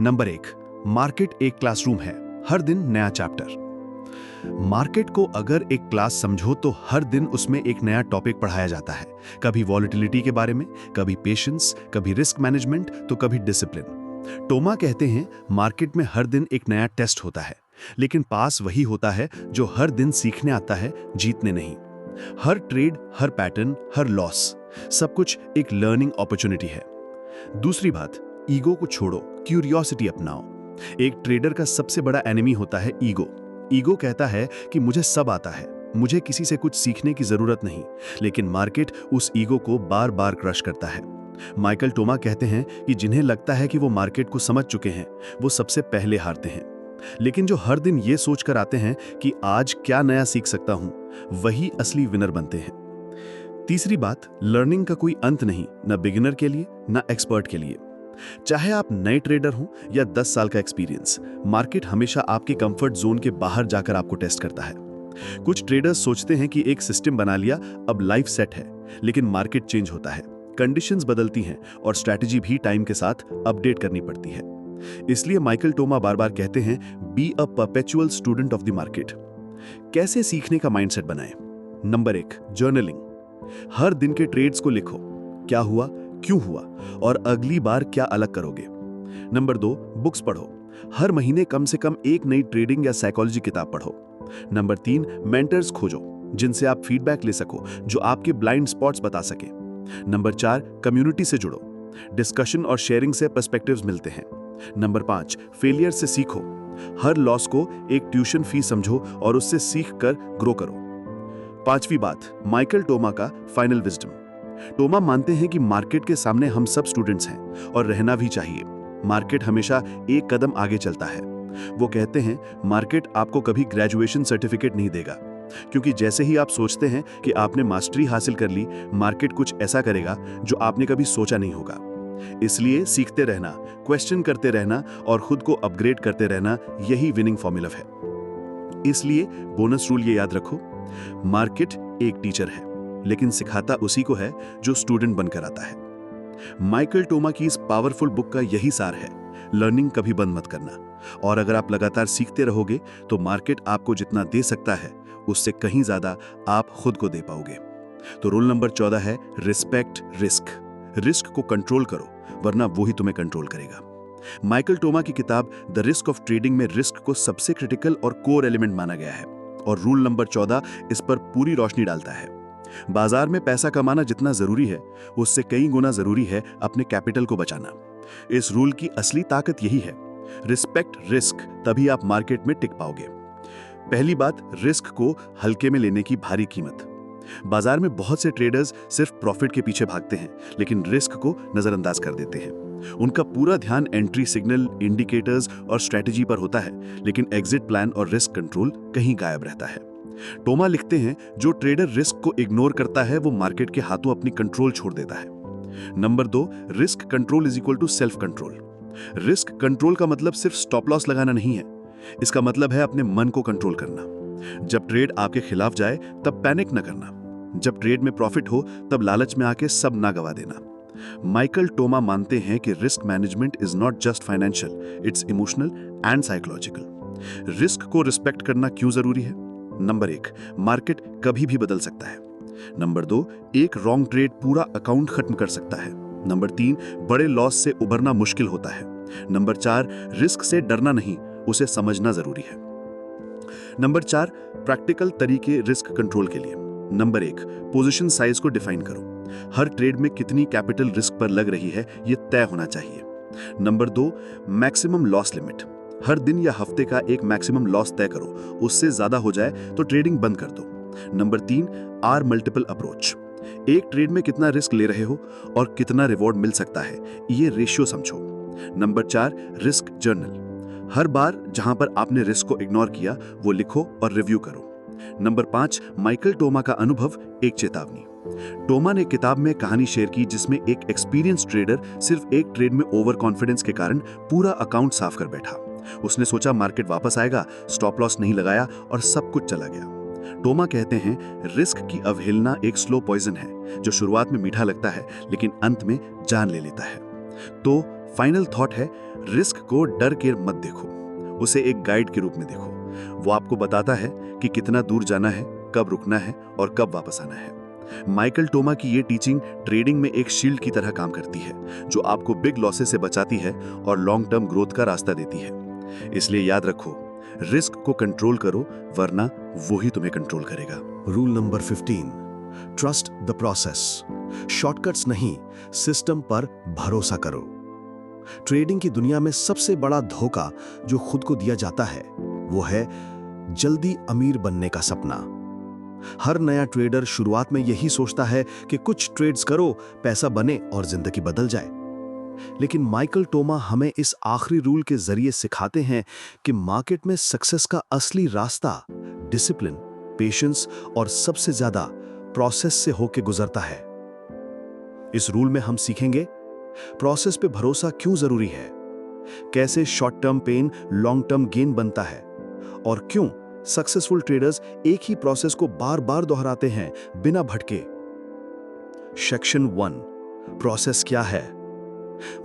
नंबर 1, मार्केट एक क्लासरूम है, हर दिन नया चैप्टर। मार्केट को अगर एक क्लास समझो तो हर दिन उसमें एक नया टॉपिक पढ़ाया जाता है। कभी वॉलेटिलिटी के बारे में, कभी पेशेंस, कभी रिस्क मैनेजमेंट, तो कभी डिसिप्लिन। टोमा कहते हैं मार्केट में हर दिन एक नया टेस्ट होता है, लेकिन पास वही होता है जो हर दिन सीखने आता है, जीतने नहीं। हर ट्रेड, हर पैटर्न, हर लॉस, सब कुछ एक लर्निंग अपॉर्चुनिटी है। दूसरी बात, ईगो को छोड़ो, क्यूरियोसिटी अपनाओ। एक ट्रेडर का सबसे बड़ा एनिमी होता है ईगो। ईगो कहता है कि मुझे सब आता है, मुझे किसी से कुछ सीखने की जरूरत नहीं, लेकिन मार्केट उस ईगो को बार बार क्रश करता है। माइकल टोमा कहते हैं कि जिन्हें लगता है कि वो मार्केट को समझ चुके हैं, वो सबसे पहले हारते हैं। लेकिन जो हर दिन ये सोचकर आते हैं कि आज क्या नया सीख सकता हूं, वही असली विनर बनते हैं। तीसरी बात, लर्निंग का कोई अंत नहीं, ना बिगिनर के लिए ना एक्सपर्ट के लिए। चाहे आप नए ट्रेडर हो या 10 साल का एक्सपीरियंस, मार्केट हमेशा आपके कंफर्ट जोन के बाहर जाकर आपको टेस्ट करता है। कुछ ट्रेडर्स सोचते हैं कि एक सिस्टम बना लिया, अब लाइफ सेट है, लेकिन मार्केट चेंज होता है, कंडीशंस बदलती हैं और स्ट्रैटेजी भी टाइम के साथ अपडेट करनी पड़ती है। इसलिए माइकल टोमा बार बार कहते हैं, be a perpetual student of the market. कैसे सीखने का माइंडसेट बनाएं? Number 1, journaling. हर दिन के ट्रेड्स को लिखो, क्या हुआ, क्यों हुआ और अगली बार क्या अलग करोगे। नंबर 2, बुक्स पढ़ो, हर महीने कम से कम एक नई ट्रेडिंग या साइकोलॉजी किताब पढ़ो। नंबर 3, मेंटर्स खोजो, जिनसे आप फीडबैक ले सको, जो आपके ब्लाइंड स्पॉट्स बता सके। नंबर 4, कम्युनिटी से जुड़ो, डिस्कशन और शेयरिंग से पर्सपेक्टिव्स मिलते हैं। नंबर 5, फेलियर से सीखो, हर लॉस को एक ट्यूशन फीस समझो और उससे सीख कर ग्रो करो। पांचवी बात, माइकल टोमा का फाइनल विजडम। टोमा मानते हैं कि मार्केट के सामने हम सब स्टूडेंट्स हैं और रहना भी चाहिए। मार्केट हमेशा एक कदम आगे चलता है। वो कहते हैं मार्केट आपको कभी ग्रेजुएशन सर्टिफिकेट नहीं देगा, क्योंकि जैसे ही आप सोचते हैं कि आपने मास्टरी हासिल कर ली, मार्केट कुछ ऐसा करेगा जो आपने कभी सोचा नहीं होगा। इसलिए सीखते रहना, क्वेश्चन करते रहना और खुद को अपग्रेड करते रहना, यही विनिंग फॉर्मूला है। इसलिए बोनस रूल ये याद रखो, मार्केट एक टीचर है, लेकिन सिखाता उसी को है जो स्टूडेंट बनकर आता है। माइकल टोमा की इस पावरफुल बुक का यही सार है, लर्निंग कभी बंद मत करना। और अगर आप लगातार सीखते रहोगे तो मार्केट आपको जितना दे सकता है, उससे कहीं ज्यादा आप खुद को दे पाओगे। तो रूल नंबर 14 है, रिस्पेक्ट रिस्क। रिस्क को कंट्रोल करो, वरना वो ही तुम्हें कंट्रोल करेगा। माइकल टोमा की किताब द रिस्क ऑफ ट्रेडिंग में रिस्क को सबसे क्रिटिकल और कोर एलिमेंट माना गया है, और रूल नंबर 14 इस पर पूरी रोशनी डालता है। बाजार में पैसा कमाना जितना जरूरी है, उससे कई गुना जरूरी है अपने कैपिटल को बचाना। इस रूल की असली ताकत यही है, रिस्पेक्ट रिस्क, तभी आप मार्केट में टिक पाओगे। पहली बात, रिस्क को हल्के में लेने की भारी कीमत। बाजार में बहुत से ट्रेडर्स सिर्फ प्रॉफिट के पीछे भागते हैं, लेकिन रिस्क को नजरअंदाज कर देते हैं। उनका पूरा ध्यान एंट्री सिग्नल, इंडिकेटर्स और स्ट्रैटेजी पर होता है, लेकिन एग्जिट प्लान और रिस्क कंट्रोल कहीं गायब रहता है। टोमा लिखते हैं, जो ट्रेडर रिस्क को इग्नोर करता है, वो मार्केट के हाथों अपनी कंट्रोल छोड़ देता है। Number 2, risk control is equal to self control. Risk control का मतलब सिर्फ स्टॉप लॉस लगाना नहीं है, इसका मतलब है अपने मन को कंट्रोल करना। जब ट्रेड आपके खिलाफ जाए तब पैनिक न करना, जब ट्रेड में प्रॉफिट हो तब लालच में आके सब ना गवा देना। माइकल टोमा मानते हैं कि risk management is not just financial, it's emotional and psychological. Risk को रिस्पेक्ट करना क्यों जरूरी है? नंबर 1, मार्केट कभी भी बदल सकता है। नंबर 2, एक रॉन्ग ट्रेड पूरा अकाउंट खत्म कर सकता है। नंबर 3, बड़े लॉस से उबरना मुश्किल होता है। नंबर 4, रिस्क से डरना नहीं, उसे समझना जरूरी है। नंबर 4, प्रैक्टिकल तरीके रिस्क कंट्रोल के लिए। नंबर 1, पोजीशन साइज को डिफाइन करो। हर ट्रेड में कितनी कैपिटल रिस्क पर लग रही है, यह तय होना चाहिए। Number 2, maximum loss limit. हर दिन या हफ्ते का एक मैक्सिमम लॉस तय करो, उससे ज्यादा हो जाए तो ट्रेडिंग बंद कर दो। Number 3, are multiple approach. एक ट्रेड में कितना रिस्क ले रहे हो और कितना रिवॉर्ड मिल सकता है, ये रेशियो समझो। Number 4, risk journal. हर बार जहां पर आपने रिस्क को इग्नोर किया, वो लिखो और रिव्यू करो। नंबर 5, माइकल टोमा का अनुभव, एक चेतावनी। टोमा ने किताब में कहानी शेयर की जिसमें एक एक्सपीरियंस ट्रेडर सिर्फ एक ट्रेड में ओवर कॉन्फिडेंस के कारण पूरा अकाउंट साफ कर बैठा। उसने सोचा मार्केट वापस आएगा, स्टॉप लॉस नहीं लगाया और सब कुछ चला गया। टोमा कहते हैं रिस्क की अवहेलना एक स्लो पॉइजन है जो शुरुआत में मीठा लगता है लेकिन अंत में जान ले लेता है। तो फाइनल थॉट है, रिस्क को डर के मत देखो, उसे एक गाइड के रूप में देखो। वो आपको बताता है कि कितना दूर जाना है, कब रुकना है और कब वापस आना है। माइकल टोमा की ये टीचिंग ट्रेडिंग में एक शील्ड की तरह काम करती है जो आपको बिग लॉसेस से बचाती है और लॉन्ग टर्म ग्रोथ का रास्ता देती है। इसलिए याद रखो, रिस्क को कंट्रोल करो वरना वो ही तुम्हें कंट्रोल करेगा। Rule number 15, trust the process. Shortcuts नहीं, सिस्टम पर भरोसा करो। ट्रेडिंग की दुनिया में सबसे बड़ा धोखा जो खुद को दिया जाता है वो है जल्दी अमीर बनने का सपना। हर नया ट्रेडर शुरुआत में यही सोचता है कि कुछ ट्रेड्स करो, पैसा बने और जिंदगी बदल जाए। लेकिन माइकल टोमा हमें इस आखिरी रूल के जरिए सिखाते हैं कि मार्केट में सक्सेस का असली रास्ता डिसिप्लिन, पेशेंस और सबसे ज्यादा प्रोसेस से होकर गुजरता है। इस रूल में हम सीखेंगे प्रोसेस पे भरोसा क्यों जरूरी है, कैसे short term pain long term gain बनता है और क्यों सक्सेसफुल ट्रेडर्स एक ही प्रोसेस को बार बार दोहराते हैं बिना भटके। सेक्शन 1, प्रोसेस क्या है।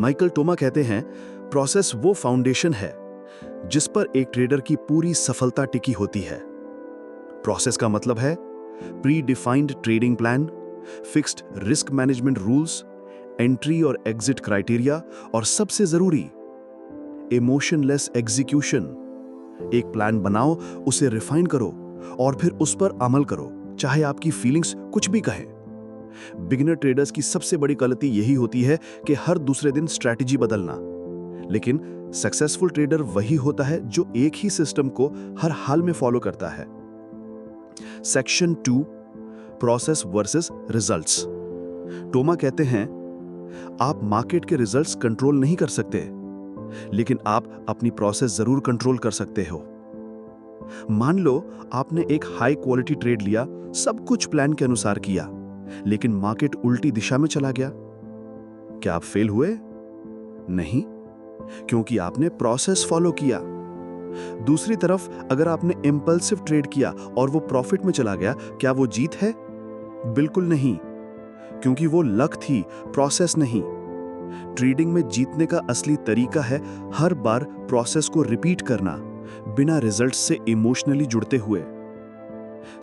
माइकल टोमा कहते हैं प्रोसेस वो फाउंडेशन है जिस पर एक ट्रेडर की पूरी सफलता टिकी होती है। प्रोसेस का मतलब है pre defined trading plan, fixed risk management rules, entry और एग्जिट क्राइटेरिया और सबसे जरूरी इमोशनलेस एग्जीक्यूशन। एक प्लान बनाओ, उसे रिफाइन करो और फिर उस पर अमल करो, चाहे आपकी फीलिंग्स कुछ भी कहें। बिगिनर ट्रेडर्स की सबसे बड़ी गलती यही होती है कि हर दूसरे दिन स्ट्रैटेजी बदलना। लेकिन सक्सेसफुल ट्रेडर वही होता है जो एक ही सिस्टम को हर हाल में फॉलो करता है। Section 2, process versus results. Toma कहते हैं आप मार्केट के रिजल्ट्स कंट्रोल नहीं कर सकते, लेकिन आप अपनी प्रोसेस जरूर कंट्रोल कर सकते हो। मान लो आपने एक हाई क्वालिटी ट्रेड लिया, सब कुछ प्लान के अनुसार किया, लेकिन मार्केट उल्टी दिशा में चला गया। क्या आप फेल हुए? नहीं, क्योंकि आपने प्रोसेस फॉलो किया। दूसरी तरफ अगर आपने इंपल्सिव ट्रेड किया और वो प्रॉफिट में चला गया, क्या वो जीत है? बिल्कुल नहीं, क्योंकि वो लक थी, प्रोसेस नहीं। ट्रेडिंग में जीतने का असली तरीका है हर बार प्रोसेस को रिपीट करना, बिना रिजल्ट से इमोशनली जुड़ते हुए।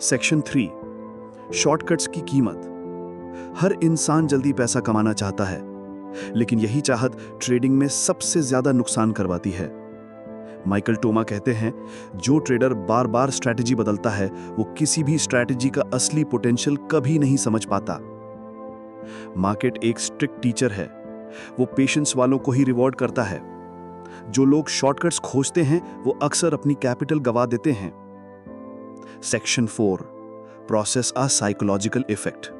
सेक्शन 3, शॉर्टकट्स की कीमत। हर इंसान जल्दी पैसा कमाना चाहता है, लेकिन यही चाहत ट्रेडिंग में सबसे ज्यादा नुकसान करवाती है। माइकल टोमा कहते हैं जो ट्रेडर बार बार स्ट्रैटेजी बदलता है वो किसी भी स्ट्रैटेजी का असली पोटेंशियल कभी नहीं समझ पाता। मार्केट एक स्ट्रिक्ट टीचर है, वो पेशेंस वालों को ही रिवॉर्ड करता है। जो लोग शॉर्टकट्स खोजते हैं वो अक्सर अपनी कैपिटल गवा देते हैं। सेक्शन 4, प्रोसेस आ साइकोलॉजिकल इफेक्ट।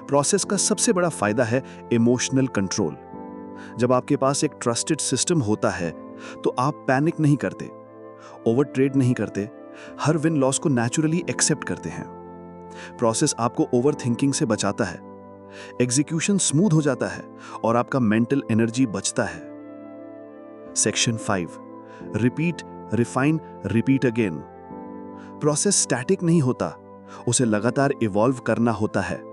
प्रोसेस का सबसे बड़ा फायदा है इमोशनल कंट्रोल। जब आपके पास एक ट्रस्टेड सिस्टम होता है तो आप पैनिक नहीं करते, ओवर ट्रेड नहीं करते, हर विन लॉस को नेचुरली एक्सेप्ट करते हैं। प्रोसेस आपको ओवर थिंकिंग से बचाता है, एग्जीक्यूशन स्मूथ हो जाता है और आपका मेंटल एनर्जी बचता है। Section 5, repeat, refine, repeat again. Process static नहीं होता, उसे लगातार इवॉल्व करना होता है।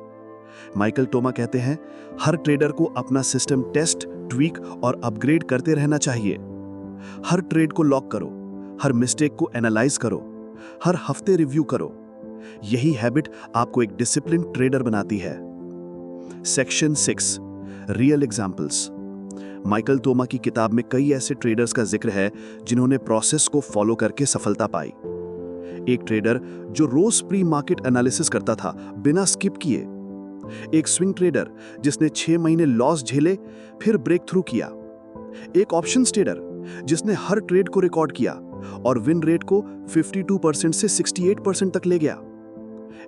माइकल टोमा कहते हैं हर ट्रेडर को अपना सिस्टम टेस्ट, ट्वीक और अपग्रेड करते रहना चाहिए। हर ट्रेड को लॉक करो, हर मिस्टेक को एनालाइज करो, हर हफ्ते रिव्यू करो। यही हैबिट आपको एक डिसिप्लिन ट्रेडर बनाती है। Section 6, real examples. Michael Toma की किताब में कई ऐसे ट्रेडर्स का जिक्र है जिन्होंने प्रोसेस को फॉलो करके सफलता पाई। एक ट्रेडर जो रोज प्री मार्केट एनालिसिस करता था बिना स्किप किए। एक स्विंग ट्रेडर जिसने 6 महीने लॉस झेले फिर ब्रेक थ्रू किया। एक ऑप्शंस ट्रेडर जिसने हर ट्रेड को रिकॉर्ड किया और विन रेट को 52% से 68% तक ले गया।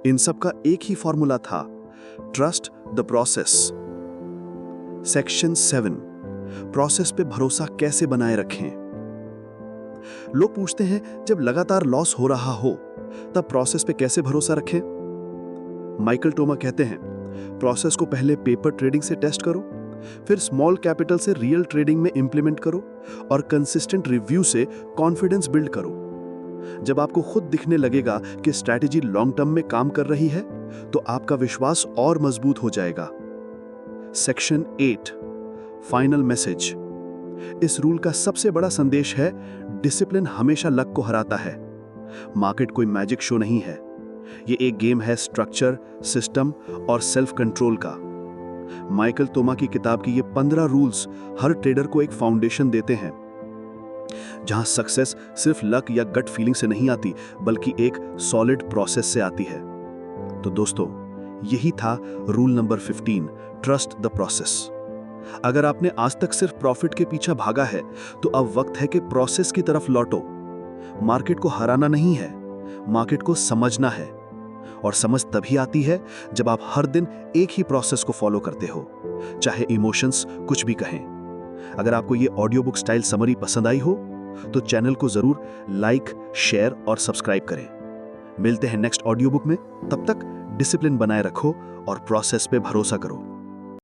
इन सब का एक ही फॉर्मूला था, trust the process. Section 7, process पे भरोसा कैसे बनाए रखें। लोग पूछते हैं जब लगातार लॉस हो रहा हो तब प्रोसेस पे कैसे भरोसा रखें। माइकल टोमा कहते हैं, प्रोसेस को पहले पेपर ट्रेडिंग से टेस्ट करो, फिर स्मॉल कैपिटल से रियल ट्रेडिंग में इंप्लीमेंट करो और कंसिस्टेंट रिव्यू से कॉन्फिडेंस बिल्ड करो। जब आपको खुद दिखने लगेगा कि स्ट्रैटेजी लॉन्ग टर्म में काम कर रही है, तो आपका विश्वास और मजबूत हो जाएगा। Section 8, final message. इस रूल का सबसे बड़ा संदेश है, डिसिप्लिन हमेशा लक को हराता है। मार्केट कोई मैजिक शो नहीं है, ये एक गेम है स्ट्रक्चर, सिस्टम और सेल्फ कंट्रोल का। माइकल टोमा की किताब की ये 15 रूल्स हर ट्रेडर को एक फाउंडेशन देते हैं, जहां सक्सेस सिर्फ लक या गट फीलिंग से नहीं आती, बल्कि एक सॉलिड प्रोसेस से आती है। तो दोस्तों, यही था rule number 15, trust the process. अगर आपने आज तक सिर्फ प्रॉफिट के पीछे भागा है, तो अब वक्त है कि प्रोसेस की तरफ लौटो। मार्केट को हराना नहीं है, मार्केट को समझना है। और समझ तभी आती है जब आप हर दिन एक ही प्रोसेस को फॉलो करते हो, चाहे इमोशंस कुछ भी कहें। अगर आपको ये ऑडियो बुक स्टाइल समरी पसंद आई हो, तो चैनल को जरूर लाइक, शेयर और सब्सक्राइब करें। मिलते हैं नेक्स्ट ऑडियो बुक में। तब तक डिसिप्लिन बनाए रखो और प्रोसेस पे भरोसा करो।